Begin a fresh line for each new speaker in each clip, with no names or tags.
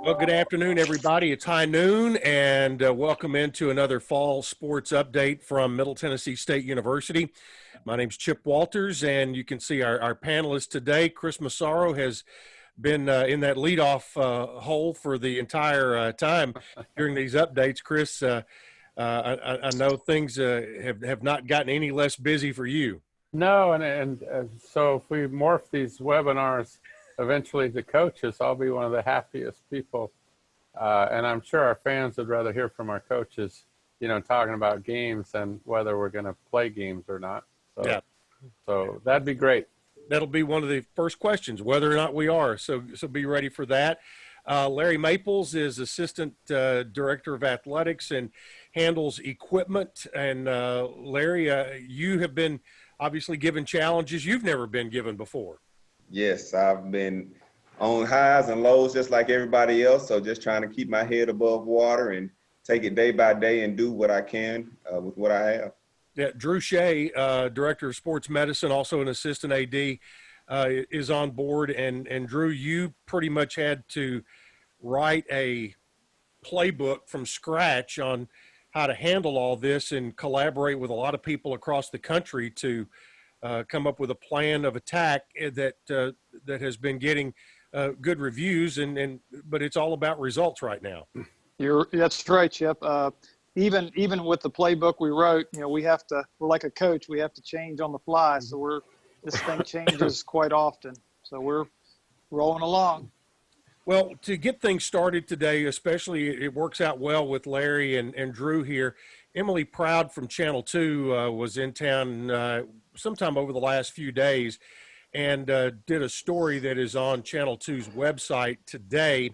Well, good afternoon, everybody. It's high noon, and welcome into another fall sports update from Middle Tennessee State University. My name's Chip Walters, and you can see our panelists today. Chris Massaro has been in that leadoff hole for the entire time during these updates. Chris, I know things have not gotten any less busy for you.
No, and so if we morph these webinars eventually to coaches, I'll be one of the happiest people. And I'm sure our fans would rather hear from our coaches, you know, talking about games and whether we're going to play games or not. So,
yeah.
So that'd be great.
That'll be one of the first questions, whether or not we are. So be ready for that. Larry Maples is Assistant Director of Athletics and handles equipment. And Larry, you have been obviously given challenges you've never been given before.
Yes, I've been on highs and lows just like everybody else. So just trying to keep my head above water and take it day by day and do what I can with what I have.
Yeah, Drew Shea, Director of Sports Medicine, also an Assistant AD, is on board. And Drew, you pretty much had to write a playbook from scratch on how to handle all this and collaborate with a lot of people across the country to come up with a plan of attack that has been getting good reviews, but it's all about results right now.
That's right, Chip. Even with the playbook we wrote, you know, we're like a coach, we have to change on the fly. So this thing changes quite often. So we're rolling along.
Well, to get things started today, especially it works out well with Larry and Drew here. Emily Proud from Channel 2 was in town sometime over the last few days and did a story that is on Channel 2's website today.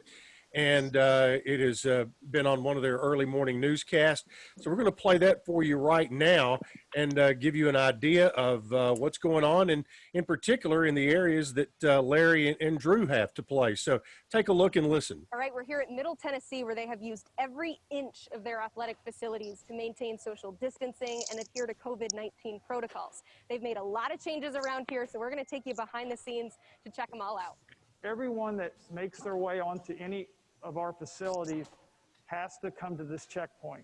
And it has been on one of their early morning newscasts. So we're going to play that for you right now and give you an idea of what's going on, and in particular in the areas that Larry and Drew have to play. So take a look and listen.
All right, we're here at Middle Tennessee, where they have used every inch of their athletic facilities to maintain social distancing and adhere to COVID-19 protocols. They've made a lot of changes around here, so we're going to take you behind the scenes to check them all out.
Everyone that makes their way onto any of our facilities has to come to this checkpoint.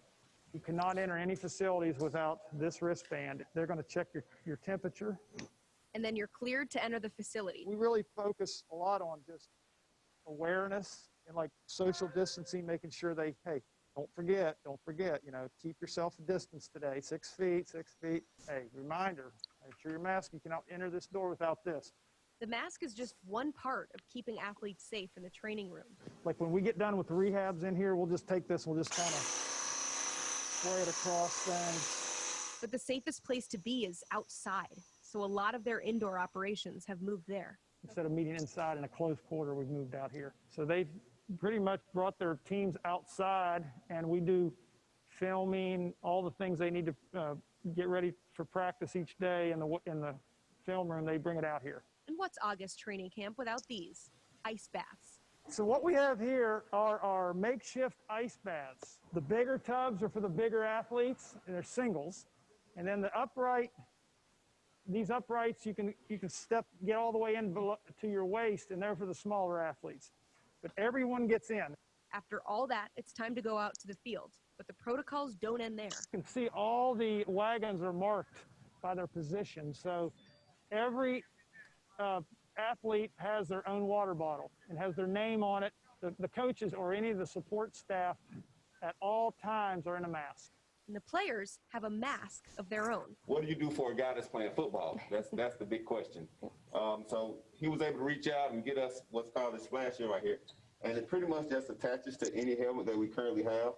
You cannot enter any facilities without this wristband. They're going to check your temperature.
And then you're cleared to enter the facility.
We really focus a lot on just awareness and like social distancing, making sure hey, don't forget, you know, keep yourself a distance today, 6 feet. Hey, reminder, make sure your mask, you cannot enter this door without this.
The mask is just one part of keeping athletes safe in the training room.
Like when we get done with the rehabs in here, we'll just take this, we'll just kind of spray it across things.
But the safest place to be is outside, so a lot of their indoor operations have moved there.
Instead of meeting inside in a closed quarter, we've moved out here. So they've pretty much brought their teams outside, and we do filming, all the things they need to get ready for practice each day in the film room. They bring it out here.
And what's August training camp without these? Ice baths.
So what we have here are our makeshift ice baths. The bigger tubs are for the bigger athletes, and they're singles. And then these uprights, you can get all the way in below, to your waist, and they're for the smaller athletes. But everyone gets in.
After all that, it's time to go out to the field. But the protocols don't end there.
You can see all the wagons are marked by their position. So every athlete has their own water bottle and has their name on it. The coaches or any of the support staff at all times are in a mask.
And the players have a mask of their own.
What do you do for a guy that's playing football? That's the big question. So he was able to reach out and get us what's called a splash here right here. And it pretty much just attaches to any helmet that we currently have.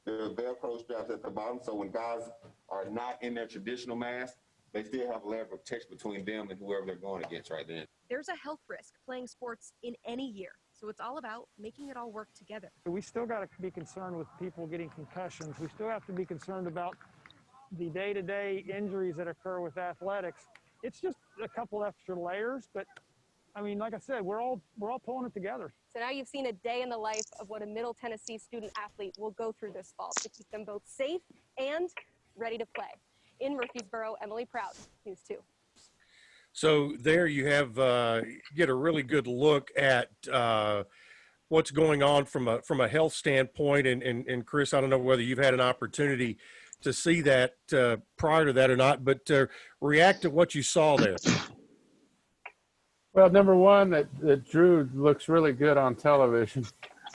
There are Velcro straps at the bottom, so when guys are not in their traditional mask, they still have a layer of protection between them and whoever they're going against right then.
There's a health risk playing sports in any year, so it's all about making it all work together.
We still got to be concerned with people getting concussions. We still have to be concerned about the day-to-day injuries that occur with athletics. It's just a couple extra layers, but I mean, like I said, we're all pulling it together.
So now you've seen a day in the life of what a Middle Tennessee student athlete will go through this fall to keep them both safe and ready to play. In Murfreesboro, Emily Proud, News 2.
So there you have get a really good look at what's going on from a health standpoint. And Chris, I don't know whether you've had an opportunity to see that prior to that or not, but react to what you saw there.
Well, number one, that Drew looks really good on television.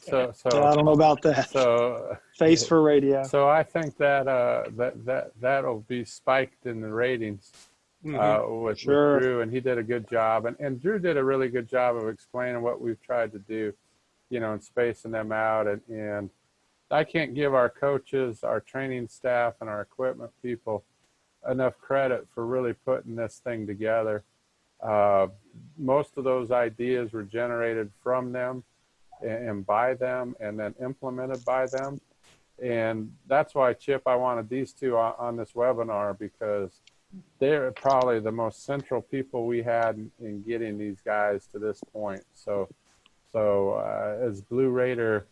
So
Yeah, I don't know about that.
So
Face for radio.
So I think that that'll be spiked in the ratings with Drew, and he did a good job. And Drew did a really good job of explaining what we've tried to do, you know, and spacing them out. And I can't give our coaches, our training staff, and our equipment people enough credit for really putting this thing together. Most of those ideas were generated from them and by them and then implemented by them. And that's why, Chip, I wanted these two on this webinar, because they're probably the most central people we had in getting these guys to this point. So as Blue Raider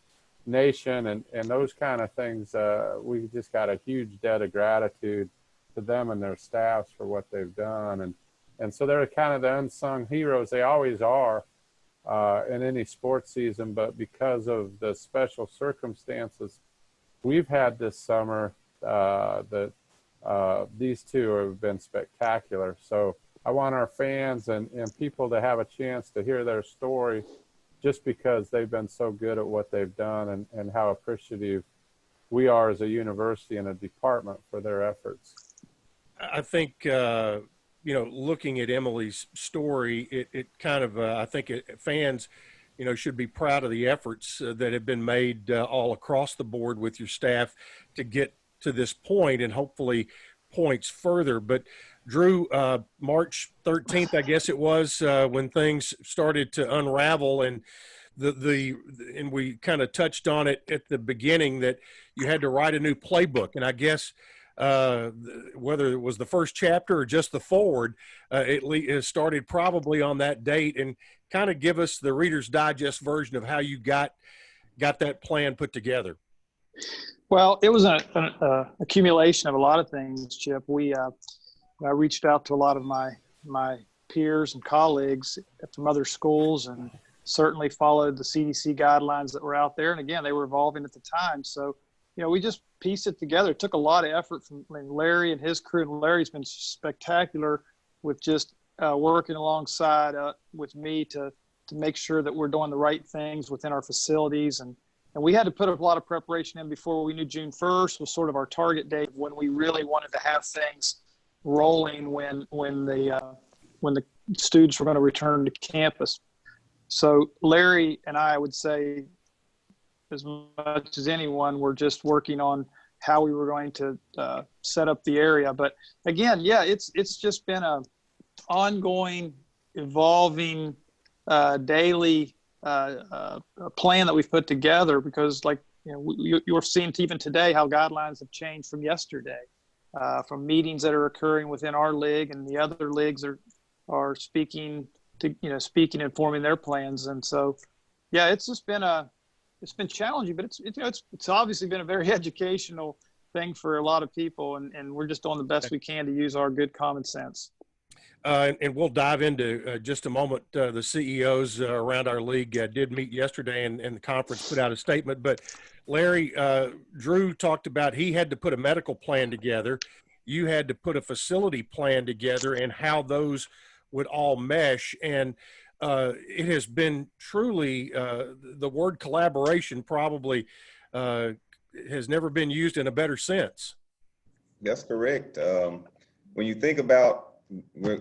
Nation and those kind of things, we just got a huge debt of gratitude to them and their staffs for what they've done. And so they're kind of the unsung heroes. They always are in any sports season, but because of the special circumstances we've had this summer, these two have been spectacular. So I want our fans and people to have a chance to hear their story, just because they've been so good at what they've done, and how appreciative we are as a university and a department for their efforts.
I think, you know, looking at Emily's story, it kind of, I think fans, you know, should be proud of the efforts that have been made all across the board with your staff to get to this point, and hopefully points further. But Drew, March 13th, I guess it was, when things started to unravel, and and we kind of touched on it at the beginning, that you had to write a new playbook. And I guess whether it was the first chapter or just the forward, it started probably on that date. And kind of give us the Reader's Digest version of how you got that plan put together.
Well, it was an accumulation of a lot of things, Chip. I reached out to a lot of my peers and colleagues from other schools, and certainly followed the CDC guidelines that were out there. And again, they were evolving at the time. So, you know, we just pieced it together. It took a lot of effort from Larry and his crew. And Larry's been spectacular with just working alongside with me to make sure that we're doing the right things within our facilities. And we had to put a lot of preparation in before we knew June 1st was sort of our target date, when we really wanted to have things rolling when the students were going to return to campus. So Larry and I would say, as much as anyone, were just working on how we were going to set up the area. But again, yeah, it's just been a ongoing, evolving, daily plan that we've put together, because, like, you know, you're seeing even today how guidelines have changed from yesterday, from meetings that are occurring within our league, and the other leagues are speaking and forming their plans. And so, yeah, it's been challenging, but it's obviously been a very educational thing for a lot of people, and we're just doing the best we can to use our good common sense.
And we'll dive into just a moment. The CEOs around our league did meet yesterday, and the conference put out a statement. But Larry, Drew talked about he had to put a medical plan together. You had to put a facility plan together, and how those would all mesh. And it has been truly, the word collaboration probably has never been used in a better sense.
That's correct. When you think about,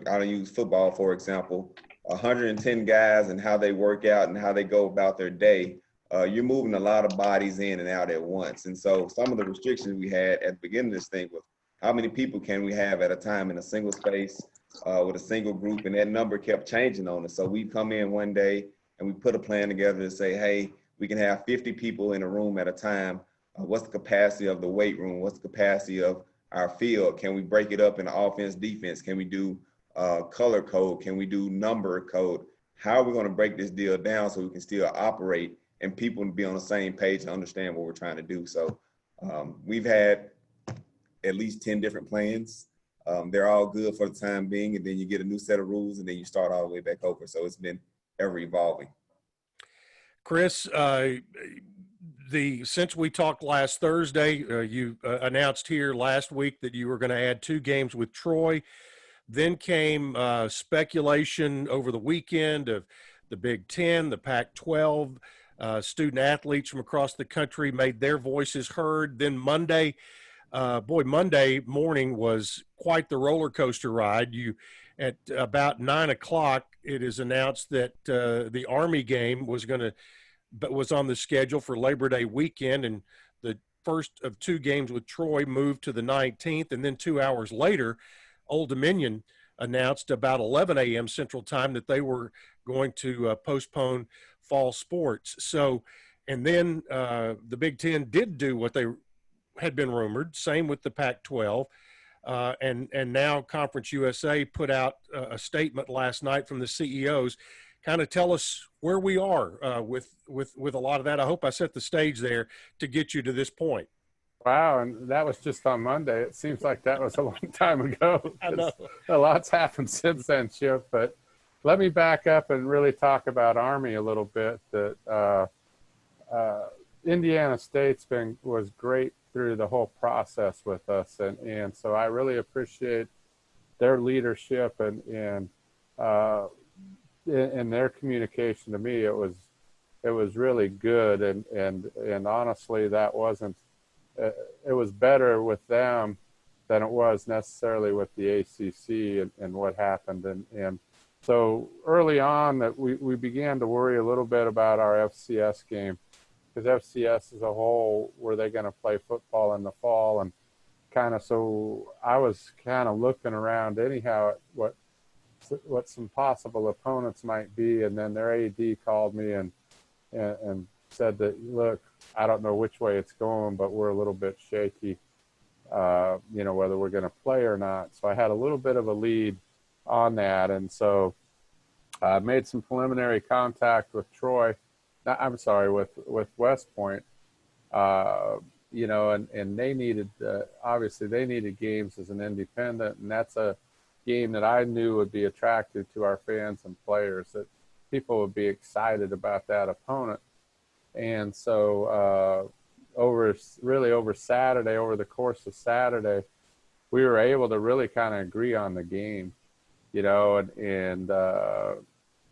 I'll use football, for example, 110 guys and how they work out and how they go about their day, you're moving a lot of bodies in and out at once. And so some of the restrictions we had at the beginning of this thing was, how many people can we have at a time in a single space with a single group? And that number kept changing on us. So we come in one day and we put a plan together to say, hey, we can have 50 people in a room at a time. What's the capacity of the weight room? What's the capacity of our field? Can we break it up into offense, defense? Can we do color code? Can we do number code? How are we going to break this deal down so we can still operate and people be on the same page and understand what we're trying to do? So we've had at least 10 different plans. They're all good for the time being, and then you get a new set of rules, and then you start all the way back over. So it's been ever evolving.
Chris, since we talked last Thursday, you announced here last week that you were going to add 2 games with Troy. Then came speculation over the weekend of the Big Ten, the Pac-12. Student athletes from across the country made their voices heard. Then Monday, Monday morning was quite the roller coaster ride. At about 9 o'clock, it is announced that the Army game was on the schedule for Labor Day weekend, and the first of 2 games with Troy moved to the 19th. And then 2 hours later, Old Dominion announced about 11 a.m. Central Time that they were going to postpone fall sports. So, and then the Big Ten did do what they had been rumored. Same with the Pac-12. And now Conference USA put out a statement last night from the CEOs. Kind of tell us where we are with a lot of that. I hope I set the stage there to get you to this point.
Wow, and that was just on Monday. It seems like that was a long time ago.
I know.
A lot's happened since then, Chip. But let me back up and really talk about Army a little bit. That Indiana State's was great through the whole process with us, and so I really appreciate their leadership and their communication to me. It was really good, and honestly, that wasn't. It was better with them than it was necessarily with the ACC and what happened. And so early on that we began to worry a little bit about our FCS game, because FCS as a whole, were they going to play football in the fall? And so I was kind of looking around anyhow at what some possible opponents might be. And then their AD called me and said that, look, I don't know which way it's going, but we're a little bit shaky, whether we're going to play or not. So I had a little bit of a lead on that. And so I made some preliminary contact with with West Point, and they needed, obviously they needed games as an independent. And that's a game that I knew would be attractive to our fans and players, that people would be excited about that opponent. And so over Saturday, over the course of Saturday, we were able to really kind of agree on the game, and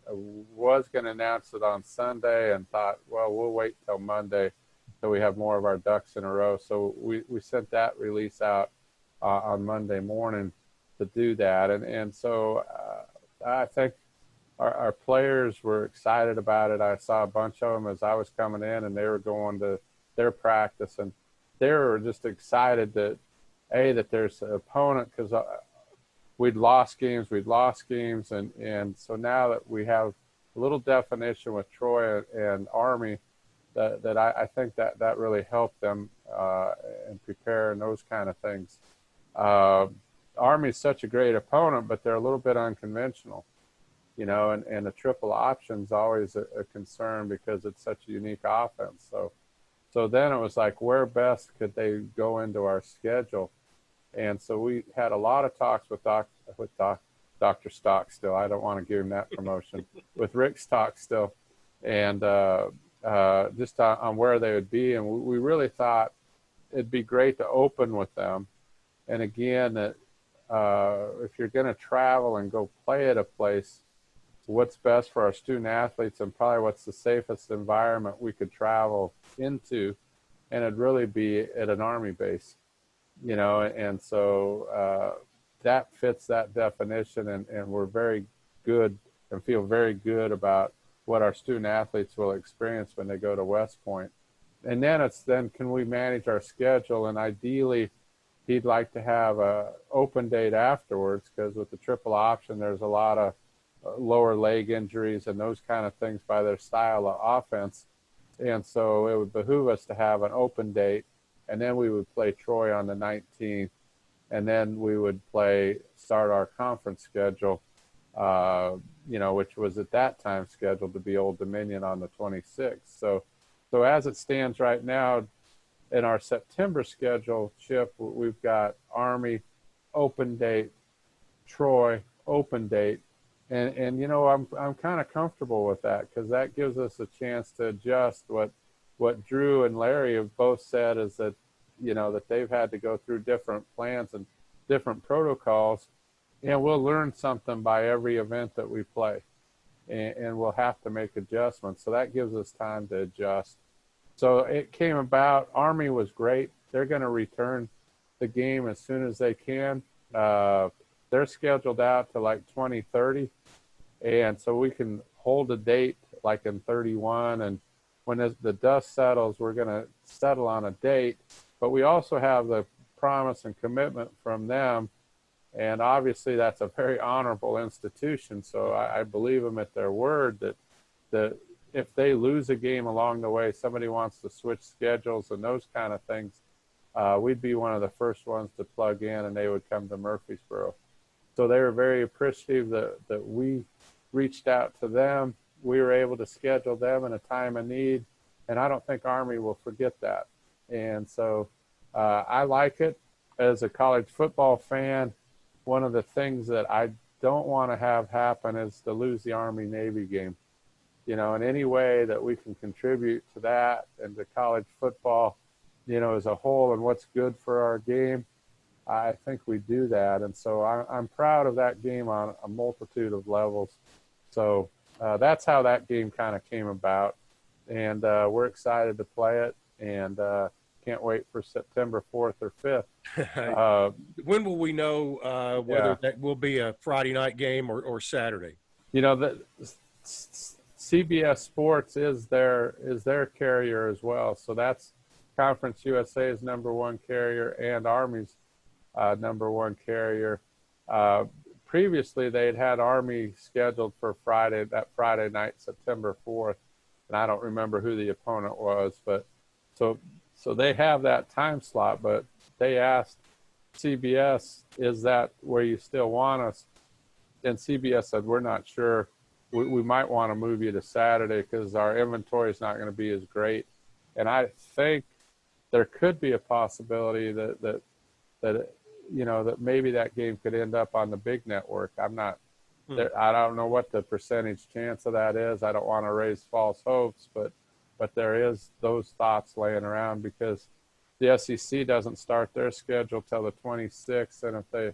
I was going to announce it on Sunday and thought, well, we'll wait till Monday till we have more of our ducks in a row. So we sent that release out on Monday morning to do that. And so I think our players were excited about it. I saw a bunch of them as I was coming in, and they were going to their practice, and they were just excited that there's an opponent, because we'd lost games, and so now that we have a little definition with Troy and Army, that I think that really helped them in preparing those kind of things. Army's such a great opponent, but they're a little bit unconventional. And the triple option's always a concern because it's such a unique offense. So then it was like, where best could they go into our schedule? And so we had a lot of talks with Dr. Stockstill. I don't want to give him that promotion. With Rick Stockstill, and just on where they would be. And we really thought it'd be great to open with them. And again, that if you're going to travel and go play at a place, what's best for our student athletes and probably what's the safest environment we could travel into, and it'd really be at an Army base, and so that fits that definition, and we're very good and feel very good about what our student athletes will experience when they go to West Point. And then can we manage our schedule? And ideally, he'd like to have a open date afterwards, because with the triple option, there's a lot of lower leg injuries and those kind of things by their style of offense. And so it would behoove us to have an open date, and then we would play Troy on the 19th, and then we would start our conference schedule, which was at that time scheduled to be Old Dominion on the 26th. So as it stands right now, in our September schedule, Chip, we've got Army, open date, Troy, open date, And you know, I'm kind of comfortable with that, because that gives us a chance to adjust. What Drew and Larry have both said is that, you know, that they've had to go through different plans and different protocols, and we'll learn something by every event that we play, and we'll have to make adjustments. So that gives us time to adjust. So it came about. Army was great. They're going to return the game as soon as they can. They're scheduled out to like 2030, and so we can hold a date like in 31. And when the dust settles, we're going to settle on a date. But we also have the promise and commitment from them, and obviously that's a very honorable institution. So I believe them at their word that if they lose a game along the way, somebody wants to switch schedules and those kind of things, we'd be one of the first ones to plug in, and they would come to Murfreesboro. So they were very appreciative that we reached out to them. We were able to schedule them in a time of need, and I don't think Army will forget that. And so I like it. As a college football fan, one of the things that I don't want to have happen is to lose the Army-Navy game. You know, in any way that we can contribute to that and to college football, you know, as a whole, and what's good for our game, I think we do that. And so I'm proud of that game on a multitude of levels. So that's how that game kind of came about. And we're excited to play it, and can't wait for September 4th or 5th.
When will we know whether that will be a Friday night game or Saturday?
You know, the CBS Sports is their carrier as well. So that's Conference USA's #1 carrier and Army's #1 carrier. Previously, they'd had Army scheduled for that Friday night, September 4th, and I don't remember who the opponent was, but so they have that time slot. But they asked CBS, "Is that where you still want us?" And CBS said, "We're not sure. We might want to move you to Saturday because our inventory is not going to be as great." And I think there could be a possibility that you know, that maybe that game could end up on the big network. I'm not there. I don't know what the percentage chance of that is. I don't want to raise false hopes, but there is those thoughts laying around, because the SEC doesn't start their schedule till the 26th. And if they,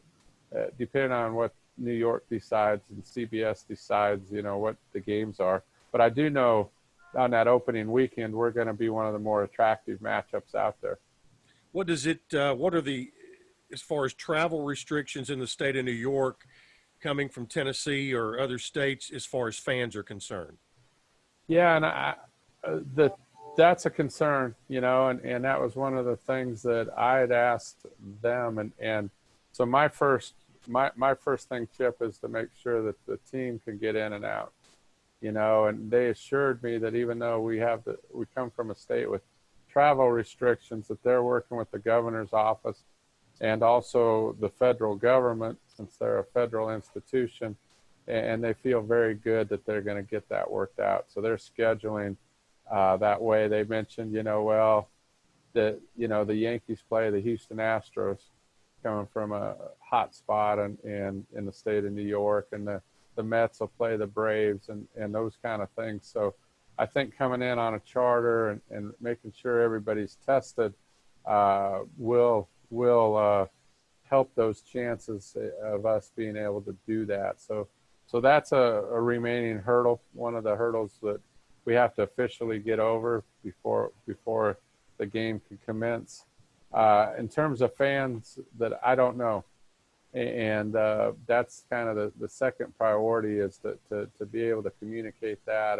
depending on what New York decides and CBS decides, you know, what the games are. But I do know on that opening weekend, we're going to be one of the more attractive matchups out there.
What are the, as far as travel restrictions in the state of New York coming from Tennessee or other states as far as fans are concerned?
Yeah, and that's a concern, you know, and that was one of the things that I had asked them. And so my first thing, Chip, is to make sure that the team can get in and out, you know, and they assured me that even though we come from a state with travel restrictions, that they're working with the governor's office and also the federal government, since they're a federal institution, and they feel very good that they're going to get that worked out. So they're scheduling that way. They mentioned, you know, the Yankees play the Houston Astros, coming from a hot spot in the state of New York, and the Mets will play the Braves and those kind of things. So I think coming in on a charter and making sure everybody's tested will help those chances of us being able to do that. So that's a remaining hurdle, one of the hurdles that we have to officially get over before the game can commence. In terms of fans, that I don't know. And that's kind of the second priority, is to be able to communicate that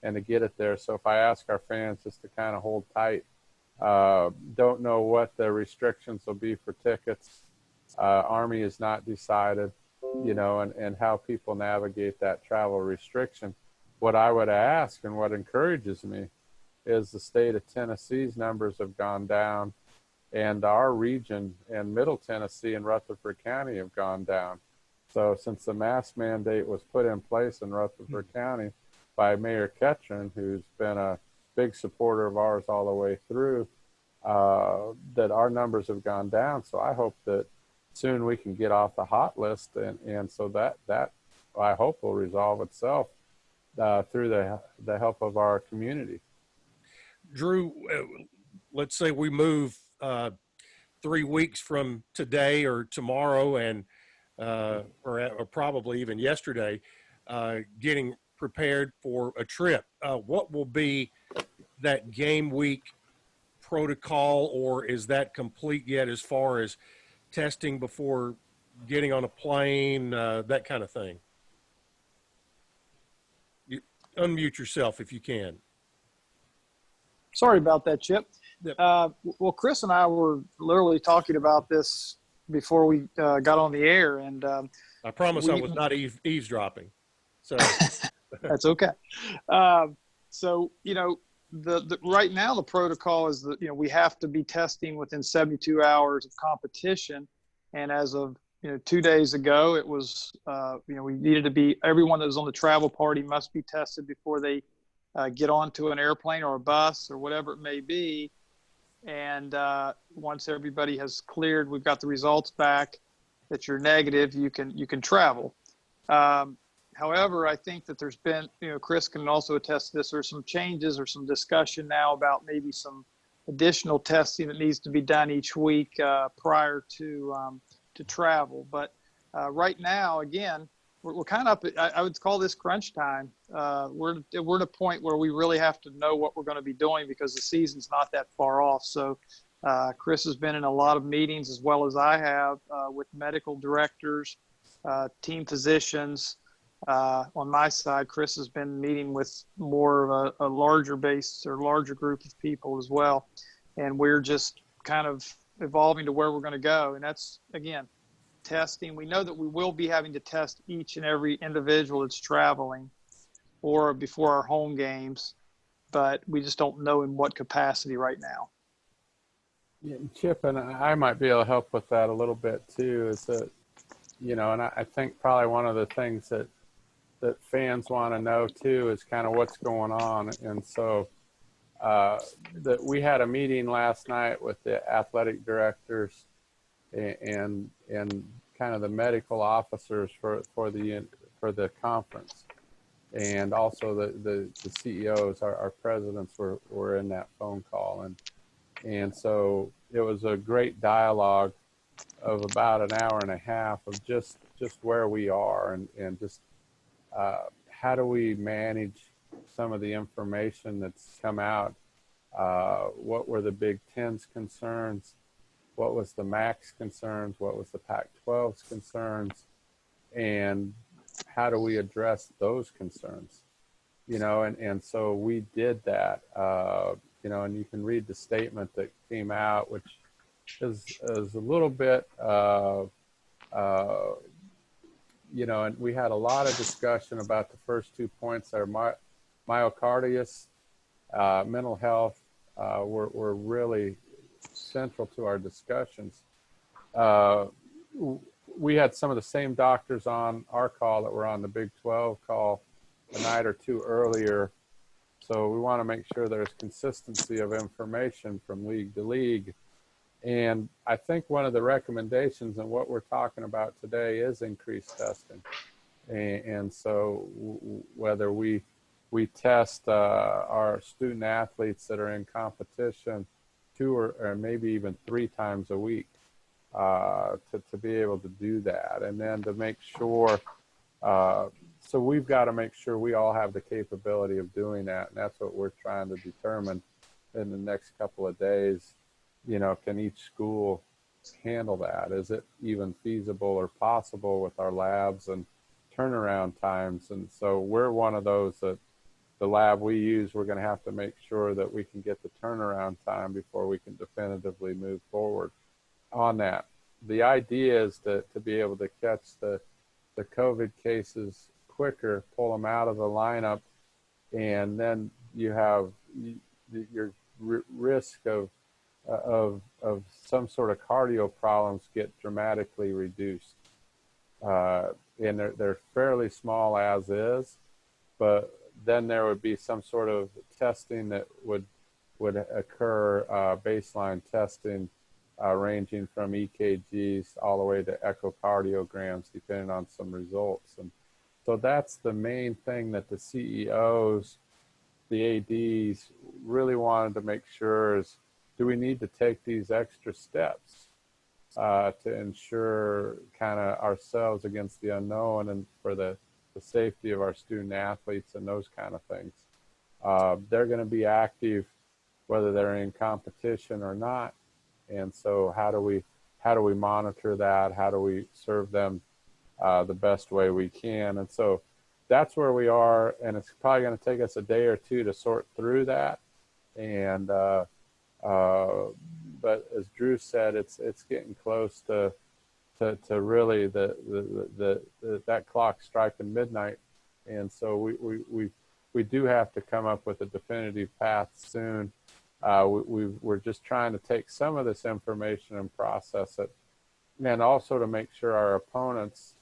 and to get it there. So if I ask our fans just to kind of hold tight, don't know what the restrictions will be for tickets. Army is not decided, you know, and how people navigate that travel restriction. What I would ask, and what encourages me, is the state of Tennessee's numbers have gone down, and our region and Middle Tennessee and Rutherford County have gone down. So since the mask mandate was put in place in Rutherford County by Mayor 𝐁𝐥𝐿, who's been a big supporter of ours all the way through, that our numbers have gone down. So I hope that soon we can get off the hot list, and so that I hope will resolve itself through the help of our community.
Drew, let's say we move 3 weeks from today or tomorrow, and or probably even yesterday, getting prepared for a trip. What will be that game week protocol, or is that complete yet as far as testing before getting on a plane, that kind of thing? You unmute yourself if you can.
Sorry about that, Chip.
Yep.
Well, Chris and I were literally talking about this before we got on the air, and
I promise I was not eavesdropping. So
that's okay. So, you know, the right now the protocol is that, you know, we have to be testing within 72 hours of competition. And as of, you know, 2 days ago, it was, you know, we needed to be, everyone that was on the travel party must be tested before they get onto an airplane or a bus or whatever it may be. And once everybody has cleared, we've got the results back that you're negative, you can travel. However, I think that there's been, you know, Chris can also attest to this, there's some changes or some discussion now about maybe some additional testing that needs to be done each week prior to travel. But right now, again, we're kind of up, I would call this crunch time. We're at a point where we really have to know what we're going to be doing because the season's not that far off. So Chris has been in a lot of meetings, as well as I have, with medical directors, team physicians. On my side, Chris has been meeting with more of a larger base or larger group of people as well. And we're just kind of evolving to where we're going to go. And that's, again, testing. We know that we will be having to test each and every individual that's traveling or before our home games, but we just don't know in what capacity right now.
Yeah, Chip, and I might be able to help with that a little bit too, is that, you know, and I think probably one of the things that fans want to know too is kind of what's going on. And so that we had a meeting last night with the athletic directors and kind of the medical officers for the conference, and also the CEOs, our presidents were in that phone call, and so it was a great dialogue of about an hour and a half of just where we are and just how do we manage some of the information that's come out. What were the Big Ten's concerns? What was the MAC's concerns? What was the Pac-12's concerns? And how do we address those concerns? You know, and so we did that, you know, and you can read the statement that came out, which is a little bit, you know, and we had a lot of discussion about the first 2 points there. Myocarditis, mental health were really central to our discussions. We had some of the same doctors on our call that were on the Big 12 call a night or two earlier. So we want to make sure there's consistency of information from league to league. And I think one of the recommendations and what we're talking about today is increased testing. And so whether we test our student athletes that are in competition 2 or maybe even 3 times a week to be able to do that. And then to make sure, so we've got to make sure we all have the capability of doing that. And that's what we're trying to determine in the next couple of days. You know, can each school handle that? Is it even feasible or possible with our labs and turnaround times? And so we're one of those that the lab we use, we're going to have to make sure that we can get the turnaround time before we can definitively move forward on that. The idea is to be able to catch the COVID cases quicker, pull them out of the lineup, and then you have your risk of some sort of cardio problems get dramatically reduced. And they're fairly small as is, but then there would be some sort of testing that would occur, baseline testing, ranging from EKGs all the way to echocardiograms, depending on some results. So that's the main thing that the CEOs, the ADs really wanted to make sure is, do we need to take these extra steps to ensure kind of ourselves against the unknown and for the safety of our student athletes and those kind of things. They're going to be active whether they're in competition or not. And so how do we monitor that? How do we serve them the best way we can? And so that's where we are, and it's probably going to take us a day or two to sort through that. And but as Drew said, it's getting close to really that clock striking midnight, and so we do have to come up with a definitive path soon. We're just trying to take some of this information and process it, and also to make sure our opponents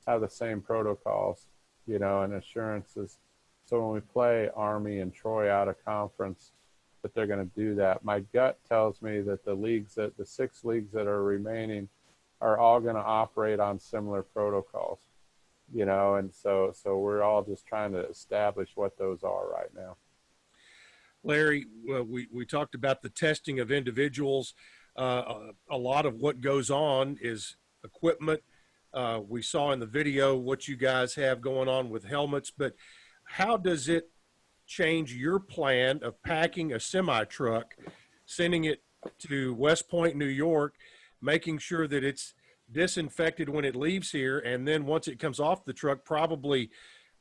have the same protocols, you know, and assurances. So when we play Army and Troy out of conference, that they're going to do that. My gut tells me that the 6 leagues that are remaining are all going to operate on similar protocols, you know, and so we're all just trying to establish what those are right now.
Larry, we talked about the testing of individuals. A lot of what goes on is equipment. We saw in the video what you guys have going on with helmets, but how does it change your plan of packing a semi-truck, sending it to West Point, New York, making sure that it's disinfected when it leaves here, and then once it comes off the truck, probably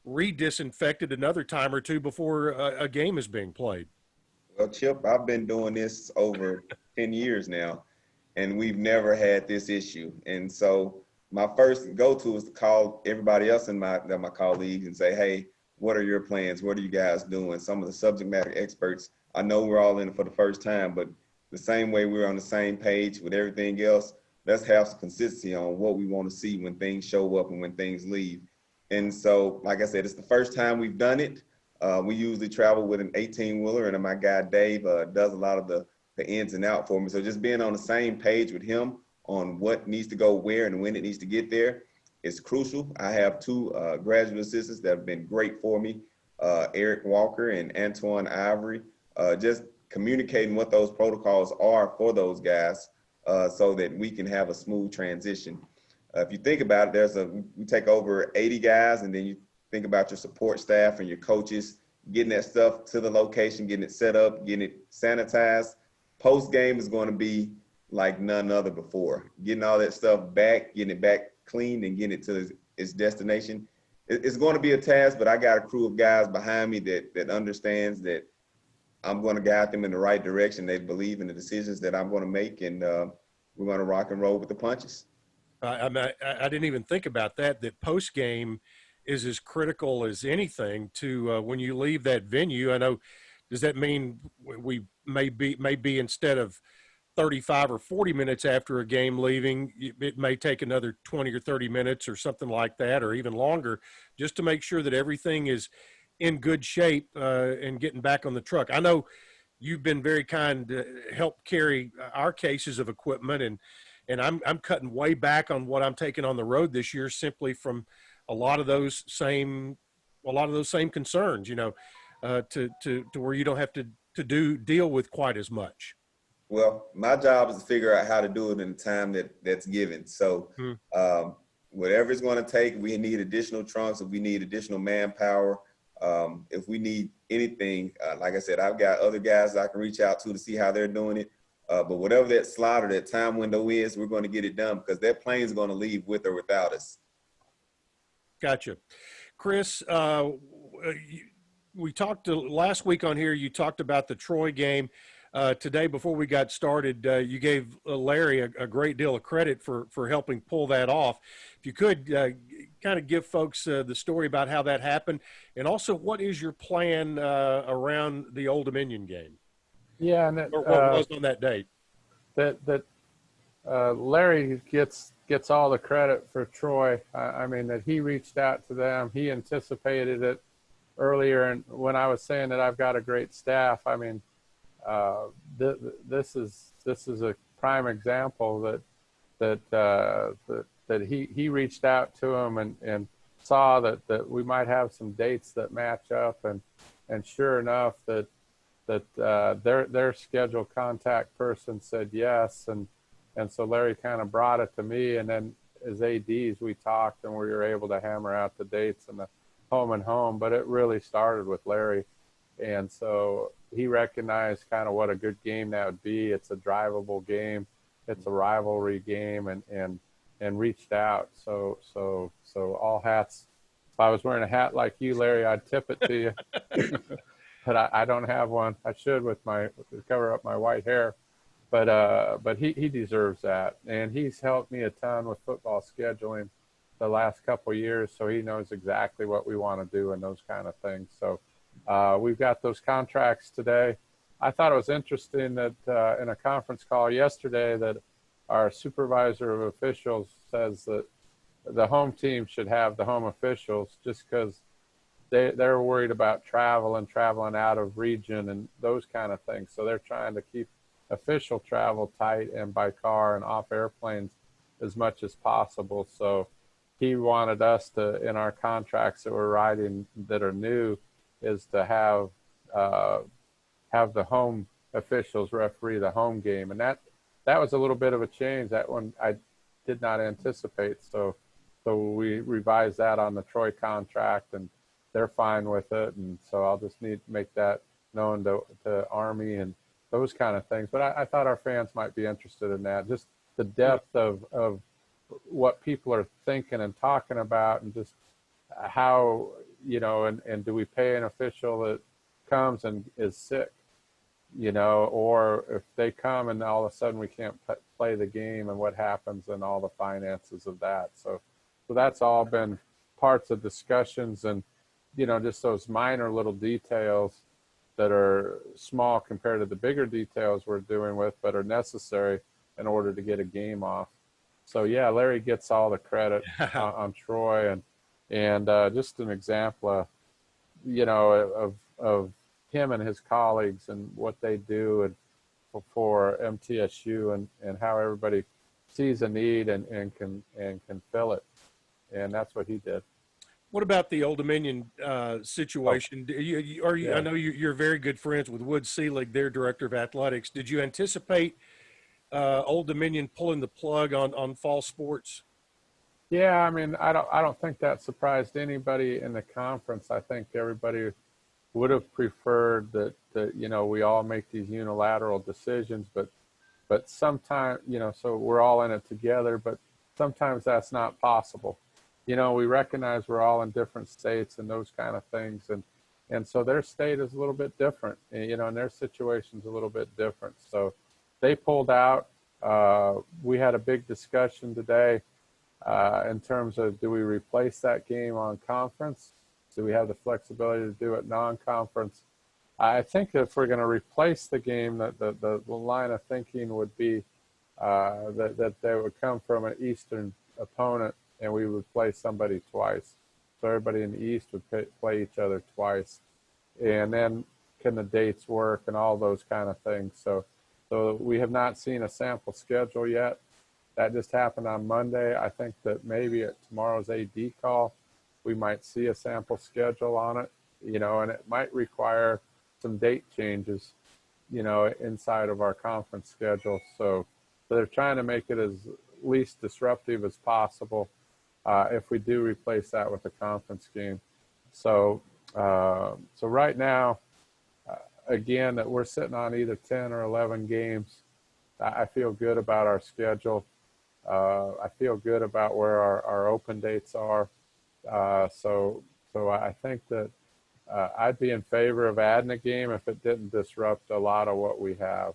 re-disinfected another time or two before a game is being played?
Well, Chip, I've been doing this over 10 years now, and we've never had this issue. And so my first go-to is to call everybody else in my colleagues and say, hey, what are your plans? What are you guys doing? Some of the subject matter experts, I know we're all in it for the first time, but the same way we're on the same page with everything else, let's have some consistency on what we want to see when things show up and when things leave. And so, like I said, it's the first time we've done it. We usually travel with an 18-wheeler, and my guy Dave does a lot of the ins and out for me. So just being on the same page with him on what needs to go where and when it needs to get there is crucial. I have 2 graduate assistants that have been great for me, Eric Walker and Antoine Ivory, just communicating what those protocols are for those guys so that we can have a smooth transition. If you think about it, we take over 80 guys, and then you think about your support staff and your coaches, getting that stuff to the location, getting it set up, getting it sanitized. Post-game is going to be like none other before. Getting all that stuff back, getting it back cleaned, and getting it to its destination. It's going to be a task, but I got a crew of guys behind me that understands that I'm going to guide them in the right direction. They believe in the decisions that I'm going to make, and we're going to rock and roll with the punches.
I didn't even think about that post-game is as critical as anything to when you leave that venue. I know, does that mean we may be instead of 35 or 40 minutes after a game leaving, it may take another 20 or 30 minutes or something like that, or even longer, just to make sure that everything is in good shape and getting back on the truck? I know you've been very kind to help carry our cases of equipment, and I'm cutting way back on what I'm taking on the road this year, simply from a lot of those same concerns, you know, to where you don't have to deal with quite as much.
Well, my job is to figure out how to do it in the time that's given. So whatever it's going to take, we need additional trunks, if we need additional manpower, if we need anything, like I said, I've got other guys I can reach out to see how they're doing it. But whatever that slot or that time window is, we're going to get it done, because that plane is going to leave with or without us.
Gotcha. Chris, we talked last week on here, you talked about the Troy game. Today, before we got started, you gave Larry a great deal of credit for helping pull that off. If you could kind of give folks the story about how that happened, and also what is your plan around the Old Dominion game?
Yeah, and
or what was on that date?
That Larry gets all the credit for Troy. I mean, that he reached out to them. He anticipated it earlier, and when I was saying that I've got a great staff, I mean, this is a prime example that he reached out to him, and saw that we might have some dates that match up, and sure enough that their scheduled contact person said yes, and so Larry kind of brought it to me, and then as ADs we talked and we were able to hammer out the dates and the home and home, but it really started with Larry. And so he recognized kind of what a good game that would be. It's a drivable game, it's a rivalry game, and reached out. So all hats. If I was wearing a hat like you, Larry, I'd tip it to you. But I don't have one. I should with to cover up my white hair. But he deserves that, and he's helped me a ton with football scheduling the last couple of years, so he knows exactly what we want to do and those kind of things. So we've got those contracts today. I thought it was interesting that in a conference call yesterday that our supervisor of officials says that the home team should have the home officials just because they're worried about traveling out of region and those kind of things. So they're trying to keep official travel tight and by car and off airplanes as much as possible. So he wanted us to, in our contracts that we're writing that are new, is to have the home officials referee the home game. And that was a little bit of a change. That one I did not anticipate. So we revised that on the Troy contract, and they're fine with it. And so I'll just need to make that known to Army and those kind of things. But I thought our fans might be interested in that, just the depth of what people are thinking and talking about, and just how, and do we pay an official that comes and is sick, or if they come and all of a sudden we can't play the game, and what happens and all the finances of that. So that's all been parts of discussions, and, just those minor little details that are small compared to the bigger details we're doing with, but are necessary in order to get a game off. So yeah, Larry gets all the credit on Troy, and just an example, of him and his colleagues and what they do and for MTSU, and how everybody sees a need and can fill it, and that's what he did.
What about the Old Dominion situation?
Yeah.
I know you're very good friends with Wood Seelig, their director of athletics. Did you anticipate Old Dominion pulling the plug on fall sports?
Yeah, I mean, I don't think that surprised anybody in the conference. I think everybody would have preferred that we all make these unilateral decisions, but sometimes, so we're all in it together, but sometimes that's not possible. We recognize we're all in different states and those kind of things. And so their state is a little bit different, and their situation's a little bit different. So they pulled out. We had a big discussion today in terms of, do we replace that game on conference? Do we have the flexibility to do it non-conference? I think if we're going to replace the game, the line of thinking would be that they would come from an Eastern opponent, and we would play somebody twice. So everybody in the East would play each other twice. And then can the dates work and all those kind of things. So we have not seen a sample schedule yet. That just happened on Monday. I think that maybe at tomorrow's AD call, we might see a sample schedule on it, and it might require some date changes, inside of our conference schedule. So they're trying to make it as least disruptive as possible if we do replace that with a conference game. So right now, again, that we're sitting on either 10 or 11 games. I feel good about our schedule. I feel good about where our open dates are. So I think that I'd be in favor of adding a game if it didn't disrupt a lot of what we have.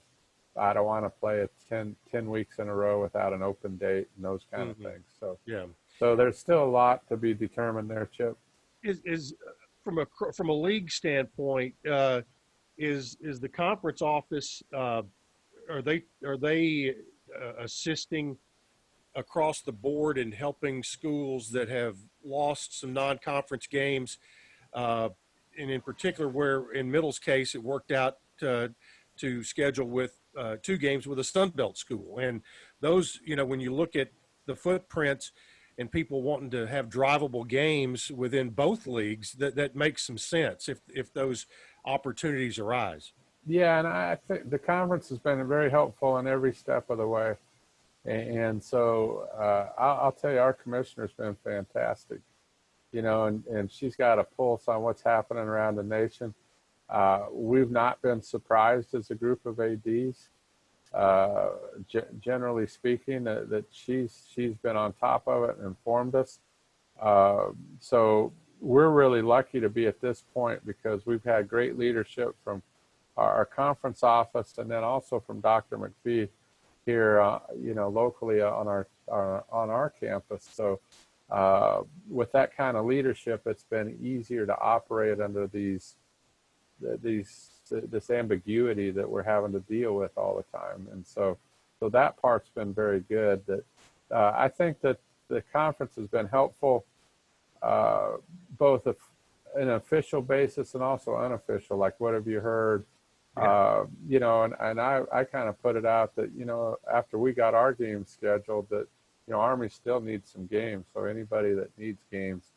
I don't want to play it 10 weeks in a row without an open date and those kind of things. So
Yeah.
So there's still a lot to be determined there, Chip.
Is from a league standpoint, is the conference office, are they assisting across the board in helping schools that have lost some non-conference games, and in particular where in Middle's case it worked out to schedule with 2 games with a Sun Belt school, and those, when you look at the footprints, and people wanting to have drivable games within both leagues, that makes some sense if those opportunities arise.
Yeah, and I think the conference has been very helpful in every step of the way. And so I'll tell you, our commissioner's been fantastic, you know, and she's got a pulse on what's happening around the nation. We've not been surprised as a group of ADs, generally speaking, that she's been on top of it and informed us. So we're really lucky to be at this point because we've had great leadership from our conference office, and then also from Dr. McPhee here, you know, locally on our campus. So with that kind of leadership, it's been easier to operate under this ambiguity that we're having to deal with all the time. And so that part's been very good. That I think that the conference has been helpful, both in an official basis and also unofficial. Like, what have you heard? You know, and I kind of put it out that, you know, after we got our games scheduled, that, you know, Army still needs some games. So anybody that needs games,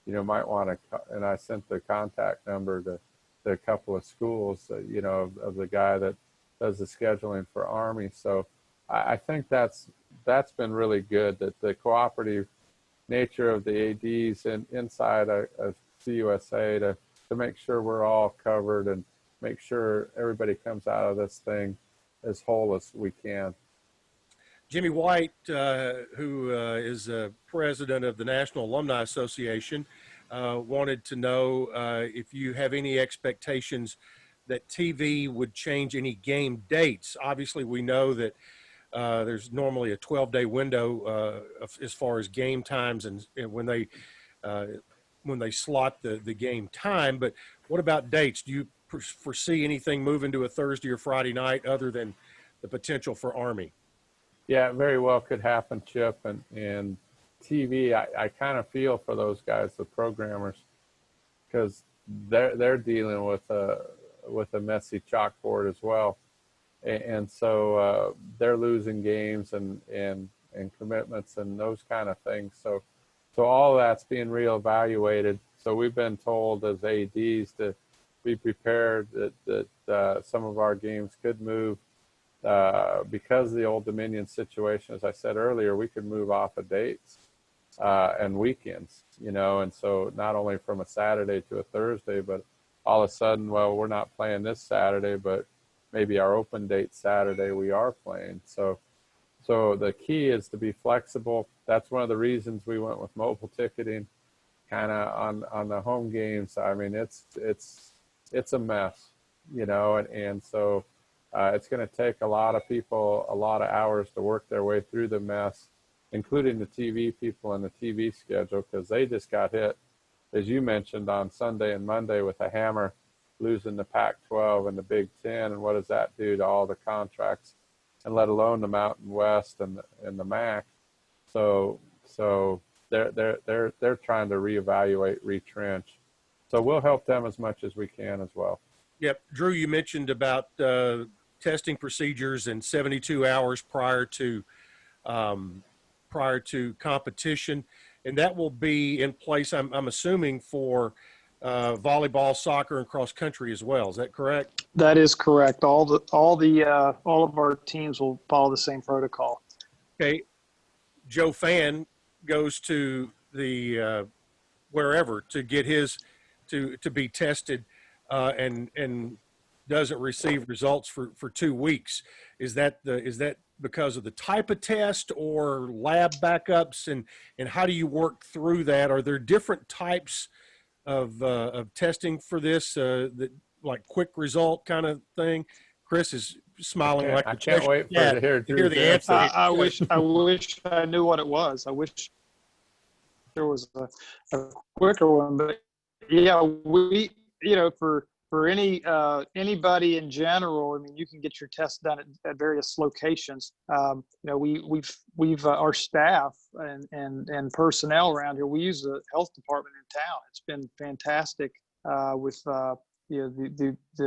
you know, might want to, and I sent the contact number to a couple of schools, you know, of the guy that does the scheduling for Army. So I think that's been really good, that the cooperative nature of the ADs and inside of CUSA to make sure we're all covered and make sure everybody comes out of this thing as whole as we can.
Jimmy White, who is president of the National Alumni Association, wanted to know if you have any expectations that TV would change any game dates. Obviously, we know that there's normally a 12-day window as far as game times and when they slot the game time. But what about dates? Do you foresee anything moving to a Thursday or Friday night other than the potential for Army?
Yeah, it very well could happen, Chip. And TV, I kind of feel for those guys, the programmers, because they're dealing with a messy chalkboard as well. And so they're losing games and commitments and those kind of things. So all that's being reevaluated. So we've been told as ADs to be prepared that some of our games could move because of the Old Dominion situation. As I said earlier, we could move off of dates and weekends, you know, and so not only from a Saturday to a Thursday, but all of a sudden, well, we're not playing this Saturday, but maybe our open date Saturday we are playing. So the key is to be flexible. That's one of the reasons we went with mobile ticketing kind of on the home games. I mean, it's a mess, you know, and so it's going to take a lot of people a lot of hours to work their way through the mess, including the TV people and the TV schedule, because they just got hit, as you mentioned, on Sunday and Monday with a hammer, losing the Pac-12 and the Big Ten. And what does that do to all the contracts, and let alone the Mountain West and the MAC? So they're trying to reevaluate, retrench. So we'll help them as much as we can as well.
Yep. Drew, you mentioned about testing procedures and 72 hours prior to competition, and that will be in place, I'm assuming, for volleyball, soccer, and cross country as well. Is that correct?
That is correct. All of our teams will follow the same protocol.
Okay. Joe Fan goes to the wherever to get his to be tested and doesn't receive results for 2 weeks. Is that because of the type of test or lab backups, and how do you work through that? Are there different types of testing for this, that like quick result kind of thing? Chris is smiling like
I can't wait to hear
the answer.
I wish I knew what it was. I wish there was a quicker one, but yeah, we, you know, for anybody in general, I mean, you can get your tests done at various locations. You know, we've our staff and personnel around here, we use the health department in town. It's been fantastic with you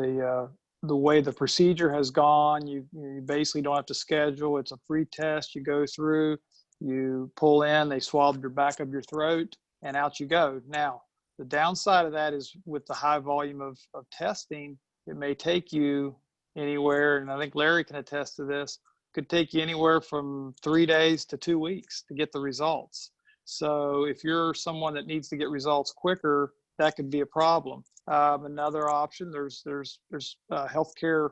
know, the way the procedure has gone. You basically don't have to schedule. It's a free test you go through. You pull in, they swab your back of your throat, and out you go. Now, the downside of that is with the high volume of testing, it may take you anywhere, and I think Larry can attest to this, could take you anywhere from 3 days to 2 weeks to get the results. So if you're someone that needs to get results quicker, that could be a problem. Another option, there's healthcare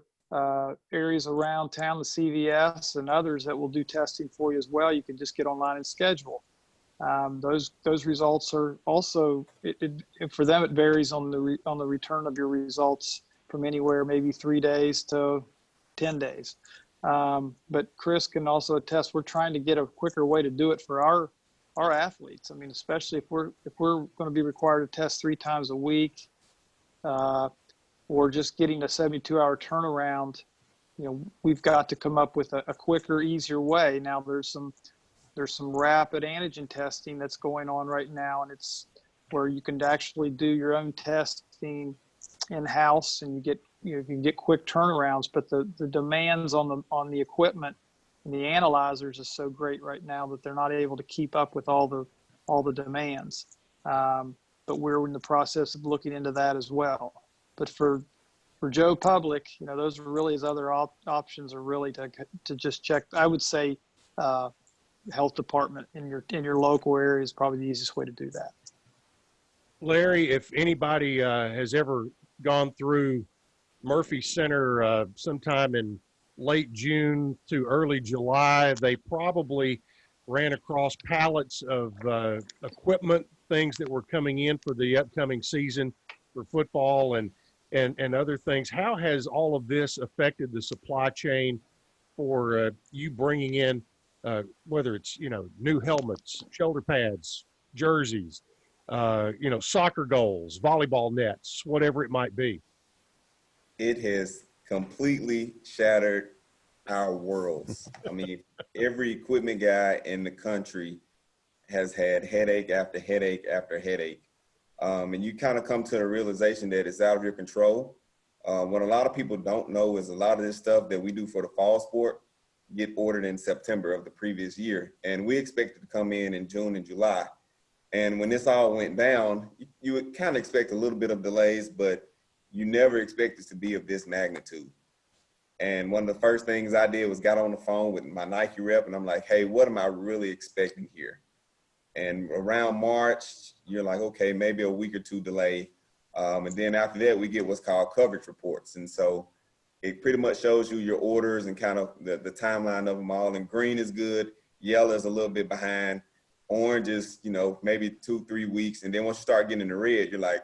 areas around town, the CVS and others that will do testing for you as well. You can just get online and schedule. Those results are also, for them, it varies on the return of your results from anywhere maybe 3 days to 10 days. But Chris can also attest, we're trying to get a quicker way to do it for our athletes. I mean, especially if we're going to be required to test 3 times a week, or just getting a 72-hour turnaround, we've got to come up with a quicker, easier way. Now there's some rapid antigen testing that's going on right now, and it's where you can actually do your own testing in-house, and you can get quick turnarounds. But the demands on the equipment and the analyzers is so great right now that they're not able to keep up with all the demands. But we're in the process of looking into that as well. But for Joe Public, those are really his other options are really to just check. I would say health department in your local area is probably the easiest way to do that.
Larry, if anybody has ever gone through Murphy Center sometime in late June to early July, they probably ran across pallets of equipment, things that were coming in for the upcoming season for football and other things. How has all of this affected the supply chain for you bringing in, whether it's, new helmets, shoulder pads, jerseys, soccer goals, volleyball nets, whatever it might be?
It has completely shattered our worlds. I mean, every equipment guy in the country has had headache after headache after headache. And you kind of come to the realization that it's out of your control. What a lot of people don't know is a lot of this stuff that we do for the fall sport get ordered in September of the previous year. And we expected to come in June and July. And when this all went down, you would kind of expect a little bit of delays, but you never expect it to be of this magnitude. And one of the first things I did was got on the phone with my Nike rep, and I'm like, hey, what am I really expecting here? And around March, you're like, okay, maybe a week or two delay. And then after that, we get what's called coverage reports. And so it pretty much shows you your orders and kind of the timeline of them all. And green is good. Yellow is a little bit behind. Orange is, maybe 2-3 weeks. And then once you start getting into red, you're like,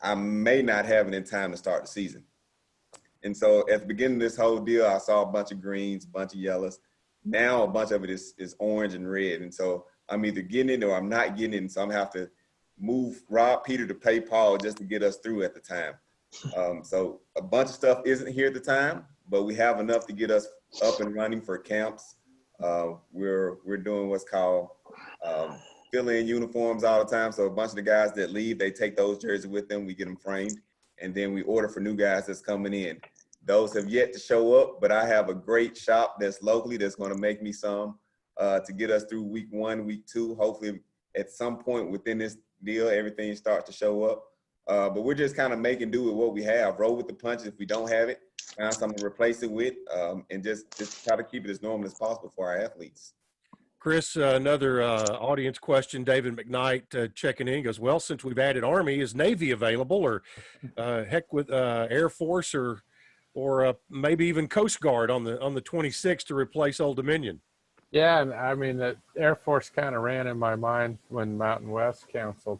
I may not have it in time to start the season. And so at the beginning of this whole deal, I saw a bunch of greens, a bunch of yellows. Now a bunch of it is orange and red. And so I'm either getting it or I'm not getting it. And so I'm going to have to move Rob Peter to pay Paul just to get us through at the time. So a bunch of stuff isn't here at the time, but we have enough to get us up and running for camps. We're doing what's called fill-in uniforms all the time. So a bunch of the guys that leave, they take those jerseys with them. We get them framed. And then we order for new guys that's coming in. Those have yet to show up, but I have a great shop that's locally that's going to make me some to get us through week 1, week 2. Hopefully at some point within this deal, everything starts to show up. But we're just kind of making do with what we have. Roll with the punches. If we don't have it, find something to replace it with, and just try to keep it as normal as possible for our athletes.
Chris, another audience question. David McKnight checking in goes, well, since we've added Army, is Navy available, or heck with Air Force or maybe even Coast Guard on the 26th to replace Old Dominion?
Yeah, and I mean, the Air Force kind of ran in my mind when Mountain West canceled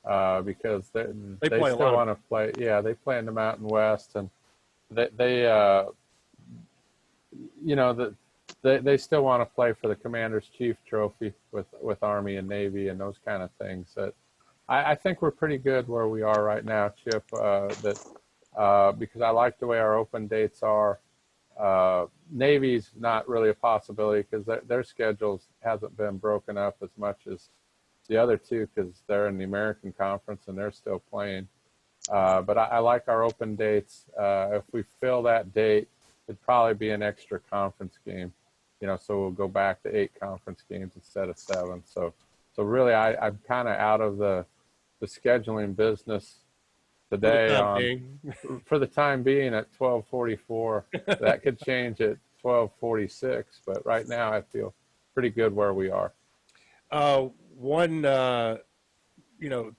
because they still want to play. Yeah, they play in the Mountain West, and they still want to play for the Commander's Chief Trophy with Army and Navy and those kind of things. That I think we're pretty good where we are right now, Chip. Because I like the way our open dates are. Navy's not really a possibility because their schedules hasn't been broken up as much as the other two because they're in the American Conference and they're still playing. But I like our open dates. If we fill that date, it'd probably be an extra conference game. so we'll go back to 8 conference games instead of 7. So really, I'm kind of out of the scheduling business today for the time being at 12:44. That could change at 12:46, but right now I feel pretty good where we are.
One,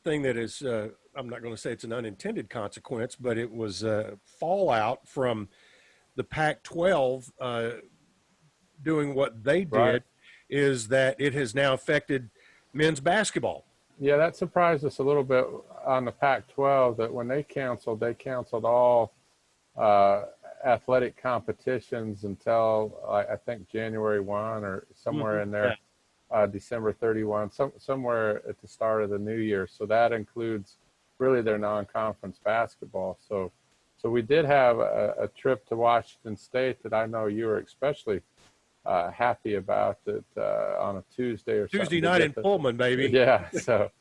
thing that is, I'm not going to say it's an unintended consequence, but it was fallout from the Pac-12 doing what they did,
Right.
is that it has now affected men's basketball.
Yeah, that surprised us a little bit on the Pac-12 that when they canceled all athletic competitions until I think January 1 or somewhere in there, December 31, somewhere at the start of the new year. So that includes really their non-conference basketball. So we did have a trip to Washington State that I know you were especially happy about it on a Tuesday or
Tuesday night in Pullman, baby.
Yeah. So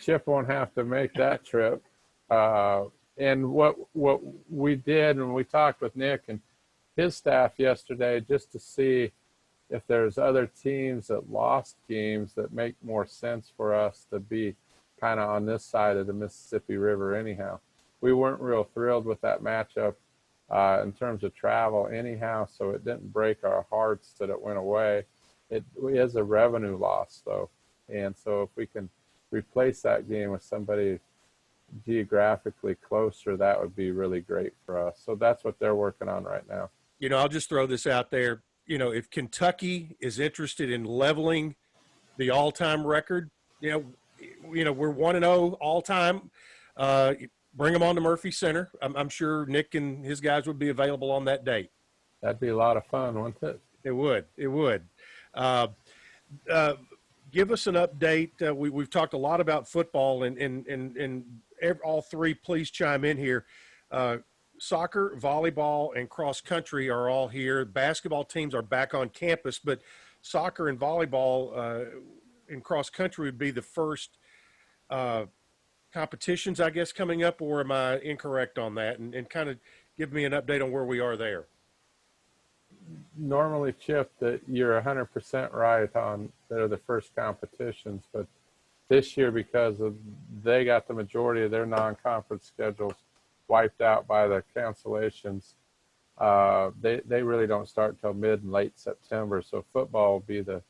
Chip won't have to make that trip. And what we did, and we talked with Nick and his staff yesterday, just to see if there's other teams that lost games that make more sense for us to be kind of on this side of the Mississippi River anyhow. We weren't real thrilled with that matchup in terms of travel anyhow, so it didn't break our hearts that it went away. It is a revenue loss, though. And so if we can replace that game with somebody geographically closer, that would be really great for us. So that's what they're working on right now.
I'll just throw this out there. If Kentucky is interested in leveling the all-time record, we're 1-0 all-time. Bring them on to Murphy Center. I'm sure Nick and his guys would be available on that date.
That'd be a lot of fun, wouldn't it?
It would. It would. Give us an update. We've talked a lot about football, and all three, please chime in here. Soccer, volleyball, and cross country are all here. Basketball teams are back on campus, but soccer and volleyball and cross country would be the first competitions, I guess, coming up, or am I incorrect on that? And kind of give me an update on where we are there.
Normally, Chip, that you're 100% right on they're the first competitions, but this year, because they got the majority of their non-conference schedules wiped out by the cancellations, they really don't start until mid and late September. So football will be the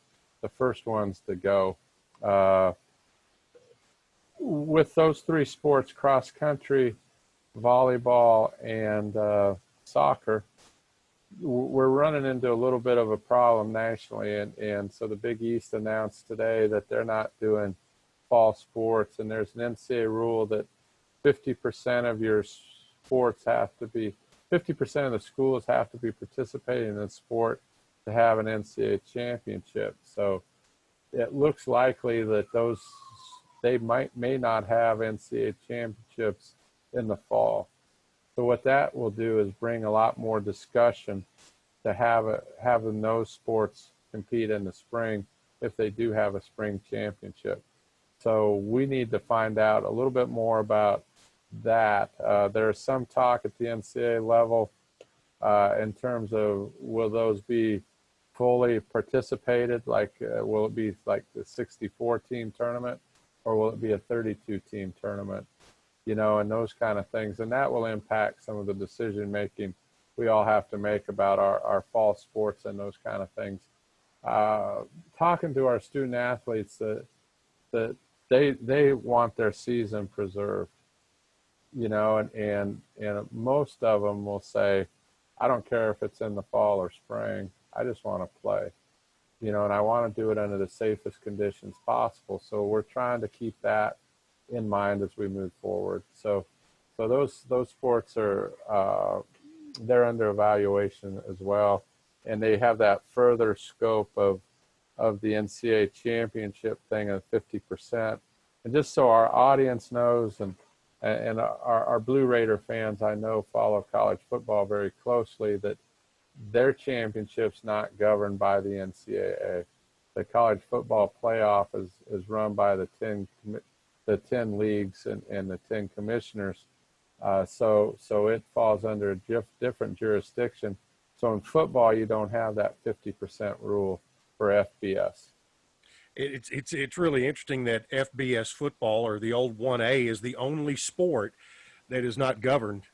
first ones to go. With those 3 sports, cross country, volleyball, and soccer, we're running into a little bit of a problem nationally. And so the Big East announced today that they're not doing fall sports, and there's an NCAA rule that 50% of your sports have to be, 50% of the schools have to be participating in the sport to have an NCAA championship. So it looks likely that they may not have NCAA championships in the fall. So what that will do is bring a lot more discussion to having those sports compete in the spring if they do have a spring championship. So we need to find out a little bit more about that. There's some talk at the NCAA level in terms of will those be fully participated, like will it be like the 64-team tournament, or will it be a 32-team tournament? And those kind of things. And that will impact some of the decision making we all have to make about our fall sports and those kind of things. Talking to our student athletes, that they want their season preserved, and most of them will say, I don't care if it's in the fall or spring, I just want to play, and I want to do it under the safest conditions possible. So we're trying to keep that in mind as we move forward. So those sports are they're under evaluation as well, and they have that further scope of the NCAA championship thing of 50%. And just so our audience knows, and our Blue Raider fans I know follow college football very closely, that their championship's not governed by the NCAA. The college football playoff is run by the 10 leagues and the 10 commissioners. So it falls under a different jurisdiction. So in football, you don't have that 50% rule for FBS.
It's really interesting that FBS football, or the old 1A, is the only sport that is not governed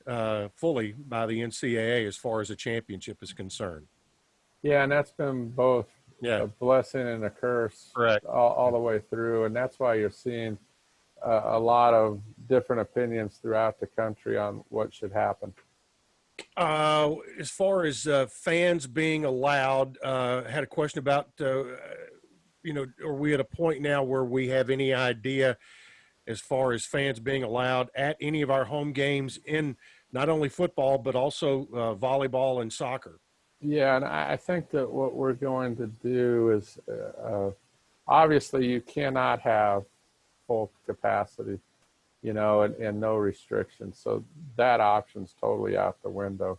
fully by the NCAA as far as a championship is concerned.
Yeah, and that's been both
Yeah,
a blessing and a curse
correct.
all the way through. And that's why you're seeing a lot of different opinions throughout the country on what should happen.
As far as fans being allowed, had a question about, are we at a point now where we have any idea as far as fans being allowed at any of our home games in not only football, but also volleyball and soccer?
Yeah, and I think that what we're going to do is obviously you cannot have full capacity, and no restrictions. So that option's totally out the window.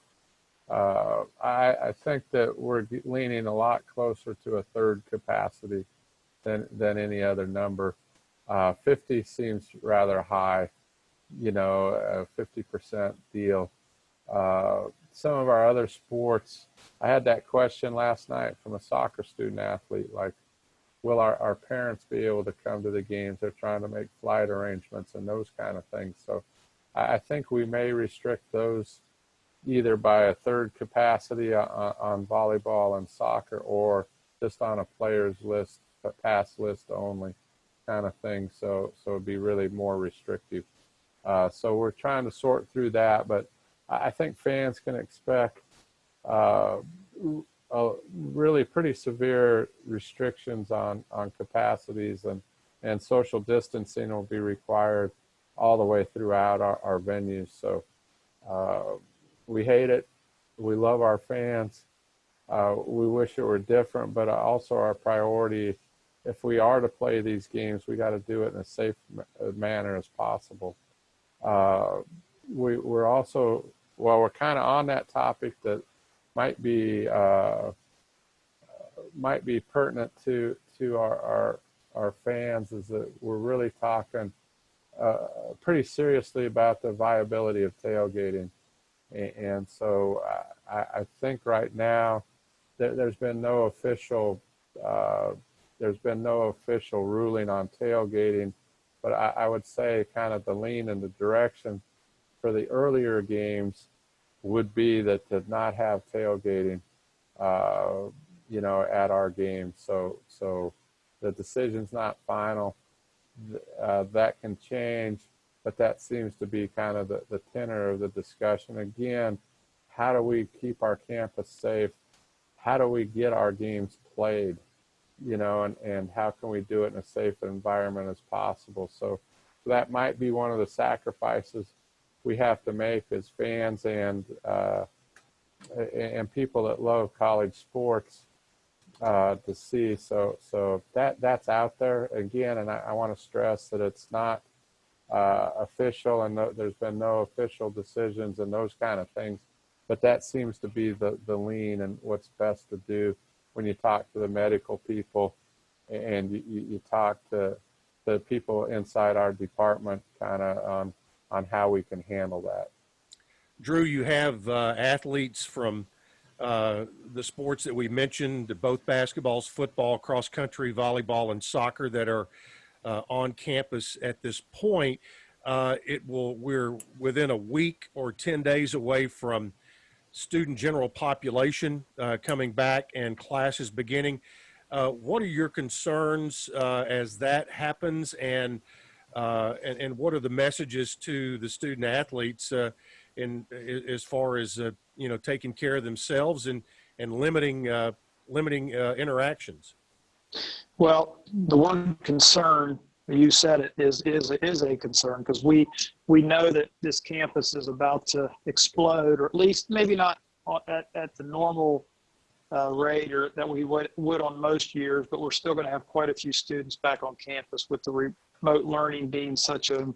I think that we're leaning a lot closer to a third capacity than any other number. 50 seems rather high, a 50% deal. Some of our other sports, I had that question last night from a soccer student athlete, like, will our parents be able to come to the games? They're trying to make flight arrangements and those kind of things. So I think we may restrict those either by a third capacity on volleyball and soccer, or just on a players list, a pass list only kind of thing. So it'd be really more restrictive. So we're trying to sort through that, but I think fans can expect really pretty severe restrictions on capacities, and social distancing will be required all the way throughout our venues. So we hate it. We love our fans. We wish it were different, but also our priority, if we are to play these games, we got to do it in a safe manner as possible. We're also, well, we're kind of on that topic that might be pertinent to our fans, is that we're really talking pretty seriously about the viability of tailgating. And so I think right now there's been no official ruling on tailgating, but I would say kind of the lean in the direction for the earlier games would be that to not have tailgating, at our games. So the decision's not final. That can change, but that seems to be kind of the tenor of the discussion. Again, how do we keep our campus safe? How do we get our games played? And how can we do it in a safe environment as possible? So that might be one of the sacrifices we have to make as fans and people that love college sports to see. So that's out there again, and I want to stress that it's not official, and there's been no official decisions and those kind of things. But that seems to be the lean and what's best to do when you talk to the medical people and you talk to the people inside our department kind of on how we can handle that.
Drew, you have athletes from the sports that we mentioned, both basketballs, football, cross country, volleyball, and soccer, that are on campus at this point. We're within a week or 10 days away from student general population coming back and classes beginning. What are your concerns as that happens, and what are the messages to the student athletes as far as taking care of themselves and limiting interactions?
Well, the one concern, you said it, is a concern, because we know that this campus is about to explode, or at least maybe not at the normal rate or that we would on most years, but we're still going to have quite a few students back on campus, with the remote learning being such a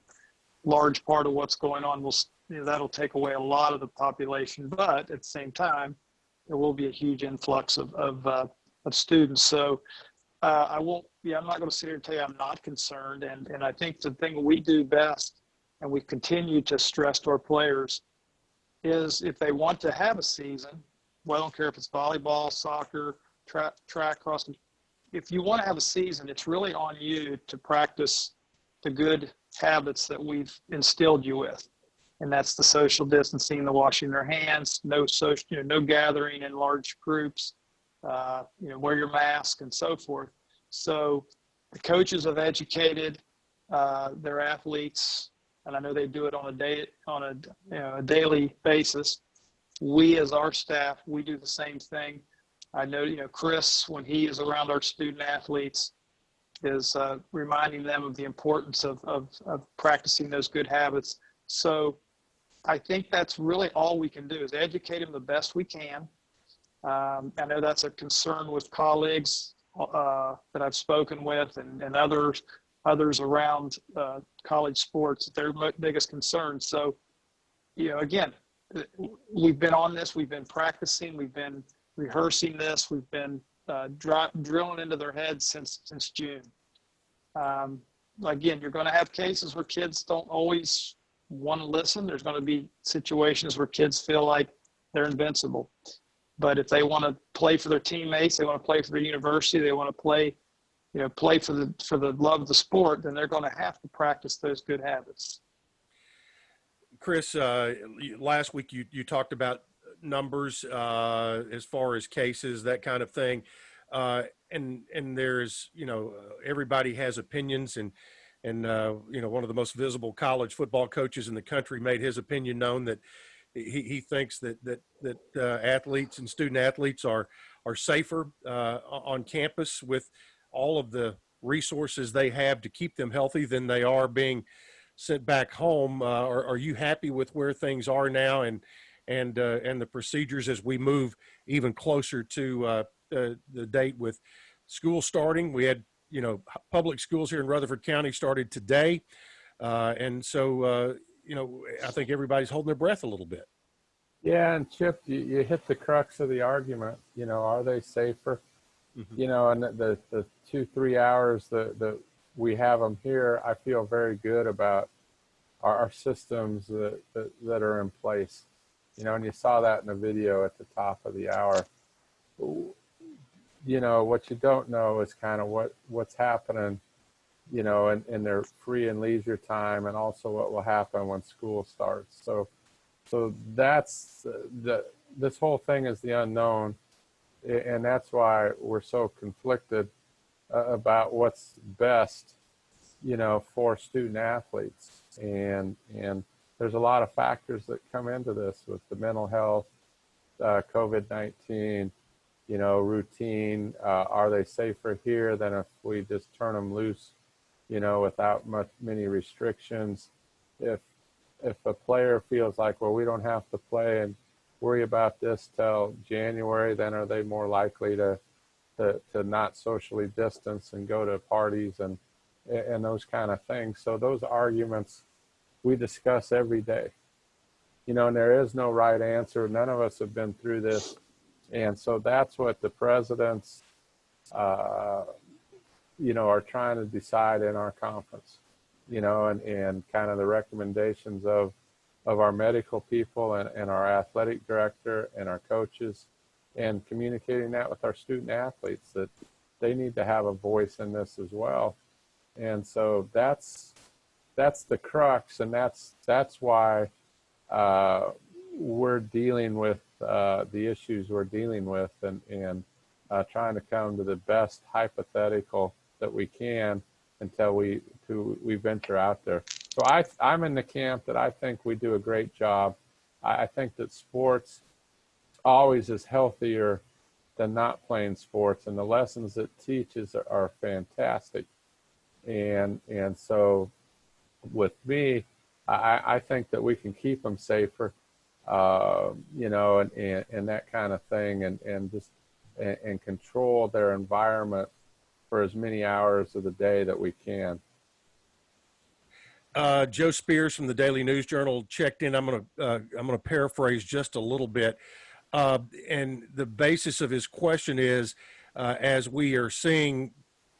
large part of what's going on. That'll take away a lot of the population, but at the same time, there will be a huge influx of students. So I'm not going to sit here and tell you I'm not concerned. And I think the thing we do best, and we continue to stress to our players, is if they want to have a season, well, I don't care if it's volleyball, soccer, track, cross. If you want to have a season, it's really on you to practice the good habits that we've instilled you with. And that's the social distancing, the washing their hands, no social, no gathering in large groups, wear your mask and so forth. So the coaches have educated their athletes, and I know they do it on a daily basis. We, as our staff, we do the same thing. I know, Chris, when he is around our student athletes, is reminding them of the importance of practicing those good habits. So I think that's really all we can do is educate them the best we can. I know that's a concern with colleagues that I've spoken with and others around college sports, their biggest concern. So, again, we've been on this, we've been practicing, we've been rehearsing this, we've been drilling into their heads since June. Again, you're going to have cases where kids don't always want to listen. There's going to be situations where kids feel like they're invincible. But if they want to play for their teammates, they want to play for their university, they want to play for the love of the sport, then they're going to have to practice those good habits.
Chris, last week you talked about numbers as far as cases, that kind of thing. And there's, everybody has opinions, and one of the most visible college football coaches in the country made his opinion known that he thinks that athletes and student athletes are safer on campus with all of the resources they have to keep them healthy than they are being sent back home. Are you happy with where things are now and the procedures as we move even closer to the date with school starting? We had, public schools here in Rutherford County started today. And so, I think everybody's holding their breath a little bit.
Yeah, and Chip, you hit the crux of the argument. Are they safer? Mm-hmm. And the 2-3 hours that we have them here, I feel very good about our systems that are in place. And you saw that in the video at the top of the hour. What you don't know is kind of what's happening, in their free and leisure time, and also what will happen when school starts. So that's this whole thing is the unknown, and that's why we're so conflicted about what's best, for student athletes. And there's a lot of factors that come into this with the mental health, COVID-19, routine. Are they safer here than if we just turn them loose, without many restrictions? If a player feels like, well, we don't have to play and worry about this till January, then are they more likely to not socially distance and go to parties and those kind of things? So those arguments we discuss every day, and there is no right answer. None of us have been through this. And so that's what the presidents, are trying to decide in our conference, and kind of the recommendations of our medical people and our athletic director and our coaches, and communicating that with our student athletes that they need to have a voice in this as well. And so that's the crux, and that's why we're dealing with the issues we're dealing with, and trying to come to the best hypothetical that we can until we venture out there. So I'm in the camp that I think we do a great job. I think that sports always is healthier than not playing sports, and the lessons it teaches are fantastic. And so with me, I think that we can keep them safer, and that kind of thing, and just and control their environment for as many hours of the day that we can.
Joe Spears from the Daily News Journal checked in. I'm going to paraphrase just a little bit. And the basis of his question is, as we are seeing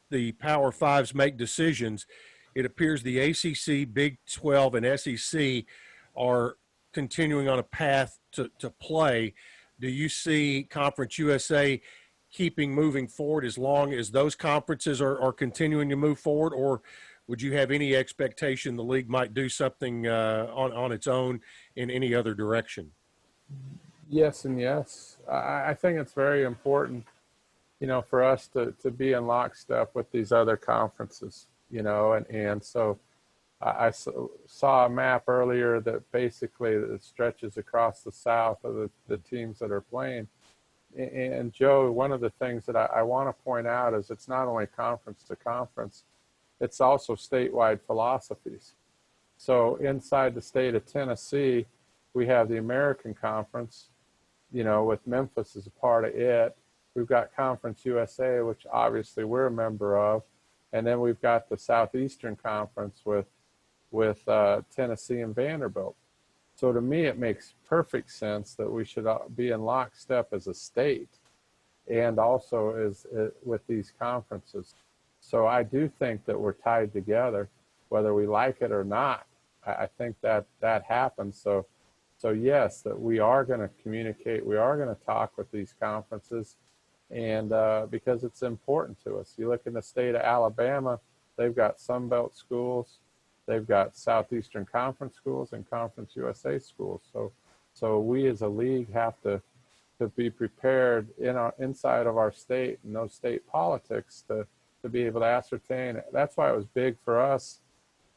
the Power Fives make decisions, it appears the ACC, Big 12, and SEC are continuing on a path to play. do you see Conference USA keeping moving forward as long as those conferences are continuing to move forward, or would you have any expectation the league might do something on its own in any other direction?
Yes and yes. I think it's very important, for us to be in lockstep with these other conferences, and so I saw a map earlier that basically it stretches across the South of the teams that are playing. And Joe, one of the things that I want to point out is it's not only conference to conference, it's also statewide philosophies. So inside the state of Tennessee, we have the American Conference, with Memphis as a part of it. We've got Conference USA, which obviously we're a member of. And then we've got the Southeastern Conference with Tennessee and Vanderbilt. So to me, it makes perfect sense that we should be in lockstep as a state and also with these conferences. So I do think that we're tied together, whether we like it or not. I think that happens. So yes, that we are going to communicate, we are going to talk with these conferences, and because it's important to us. You look in the state of Alabama, they've got Sun Belt schools, they've got Southeastern Conference schools and Conference USA schools. So we as a league have to be prepared inside of our state and those state politics to be able to ascertain. That's why it was big for us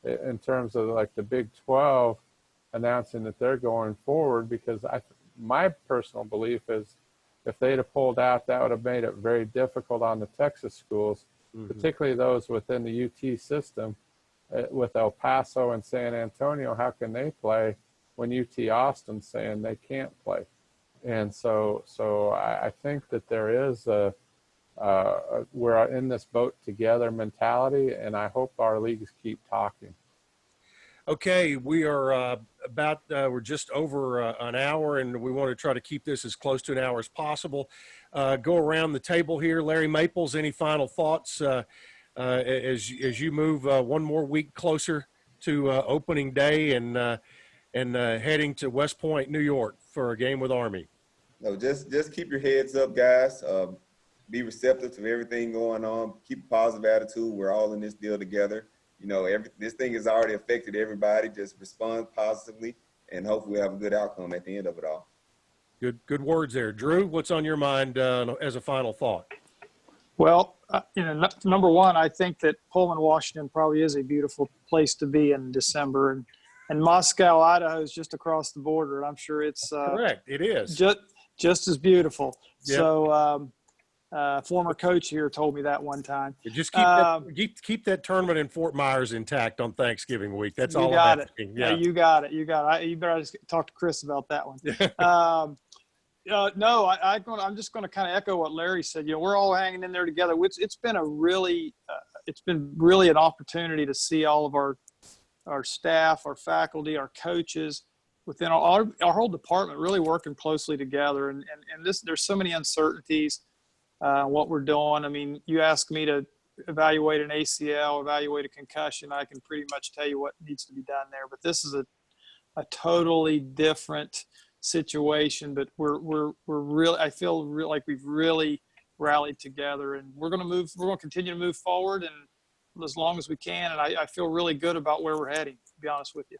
in terms of like the Big 12 announcing that they're going forward, because my personal belief is if they'd have pulled out, that would have made it very difficult on the Texas schools, particularly those within the UT system. With El Paso and San Antonio, how can they play when UT Austin's saying they can't play? And so I think that there is we're in this boat together mentality, and I hope our leagues keep talking.
Okay, we are we're just over an hour, and we want to try to keep this as close to an hour as possible. Go around the table here. Larry Maples, any final thoughts as you move one more week closer to opening day and heading to West Point, New York for a game with Army?
No, just keep your heads up, guys. Be receptive to everything going on. Keep a positive attitude. We're all in this deal together. This thing has already affected everybody. Just respond positively, and hopefully we have a good outcome at the end of it all.
Good words there. Drew, what's on your mind as a final thought?
Well, number one, I think that Pullman, Washington probably is a beautiful place to be in December, and Moscow, Idaho is just across the border. I'm sure it's
correct. It is
just as beautiful.
Yep.
So, former coach here told me that one time.
Just keep that tournament in Fort Myers intact on Thanksgiving week. That's all I'm asking. Yeah,
you got it. You better just talk to Chris about that one. No, I'm just going to kind of echo what Larry said. We're all hanging in there together. It's been really an opportunity to see all of our staff, our faculty, our coaches within our whole department really working closely together. And there's so many uncertainties. What we're doing. I mean, you ask me to evaluate an ACL, evaluate a concussion, I can pretty much tell you what needs to be done there. But this is a totally different situation. But we're really, I feel like we've really rallied together, and we're going to continue to move forward, and as long as we can. And I feel really good about where we're heading, to be honest with you.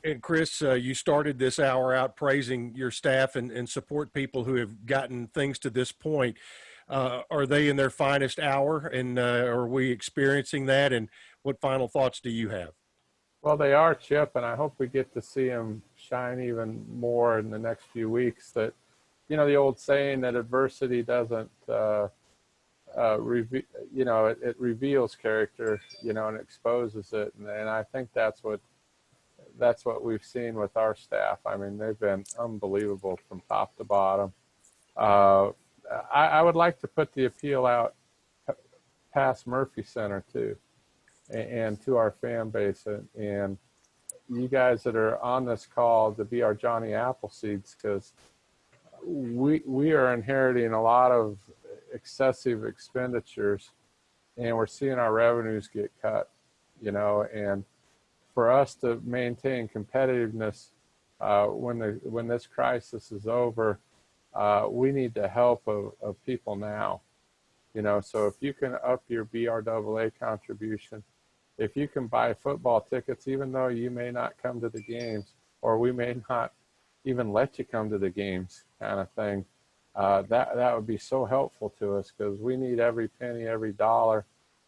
And Chris, you started this hour out praising your staff and support people who have gotten things to this point. Are they in their finest hour, and are we experiencing that? And what final thoughts do you have?
Well, they are, Chip, and I hope we get to see them shine even more in the next few weeks. That, the old saying that adversity doesn't, it reveals character, and exposes it. And I think that's what we've seen with our staff. I mean, they've been unbelievable from top to bottom. I would like to put the appeal out past Murphy Center too, and to our fan base, and you guys that are on this call to be our Johnny Appleseeds, because we are inheriting a lot of excessive expenditures, and we're seeing our revenues get cut, and for us to maintain competitiveness when this crisis is over, we need the help of people now. You know, so if you can up your BRAA contribution, if you can buy football tickets, even though you may not come to the games, or we may not even let you come to the games, kind of thing, that would be so helpful to us, because we need every penny, every dollar,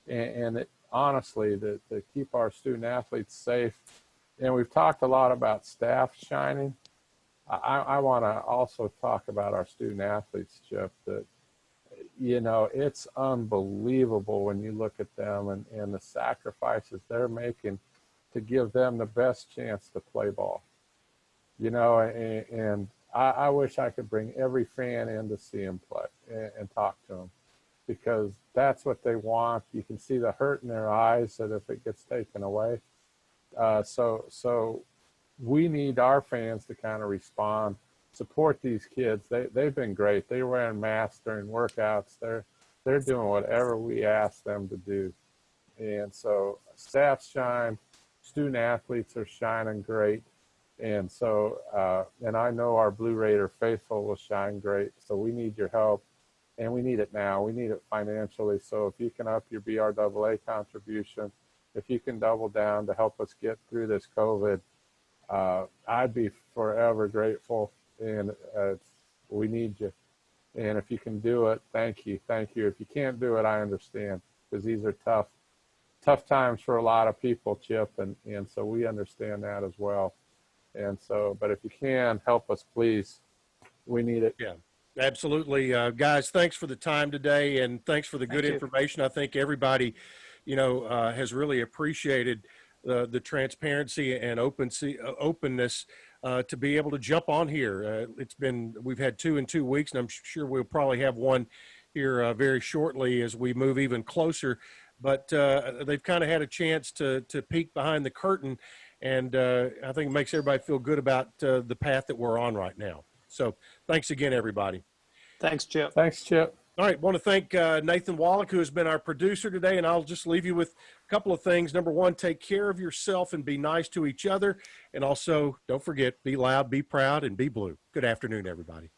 and honestly, to keep our student athletes safe. And we've talked a lot about staff shining. I want to also talk about our student athletes, Chip, that, you know, it's unbelievable when you look at them and the sacrifices they're making to give them the best chance to play ball. You know, and I wish I could bring every fan in to see them play and talk to them, because that's what they want. You can see the hurt in their eyes that if it gets taken away. So we need our fans to kind of respond, support these kids. They've been great. They're wearing masks during workouts. They're doing whatever we ask them to do. And so staff shine, student athletes are shining great. And so, and I know our Blue Raider faithful will shine great. So we need your help, and we need it now. We need it financially. So if you can up your BRAA contribution, if you can double down to help us get through this COVID, I'd be forever grateful. And we need you. And if you can do it, thank you. Thank you. If you can't do it, I understand, because these are tough times for a lot of people, Chip. And so we understand that as well. And so, but if you can help us, please, we need it.
Yeah, absolutely. Guys, thanks for the time today, and thanks for the good information. I think everybody, you know, has really appreciated the transparency and openness to be able to jump on here. We've had 2 in 2 weeks, and I'm sure we'll probably have one here very shortly as we move even closer. But they've kind of had a chance to peek behind the curtain. And I think it makes everybody feel good about the path that we're on right now. So thanks again, everybody.
Thanks, Chip.
Thanks, Chip.
All right. Want to thank Nathan Wallach, who has been our producer today. And I'll just leave you with a couple of things. Number one, take care of yourself and be nice to each other. And also, don't forget, be loud, be proud, and be blue. Good afternoon, everybody.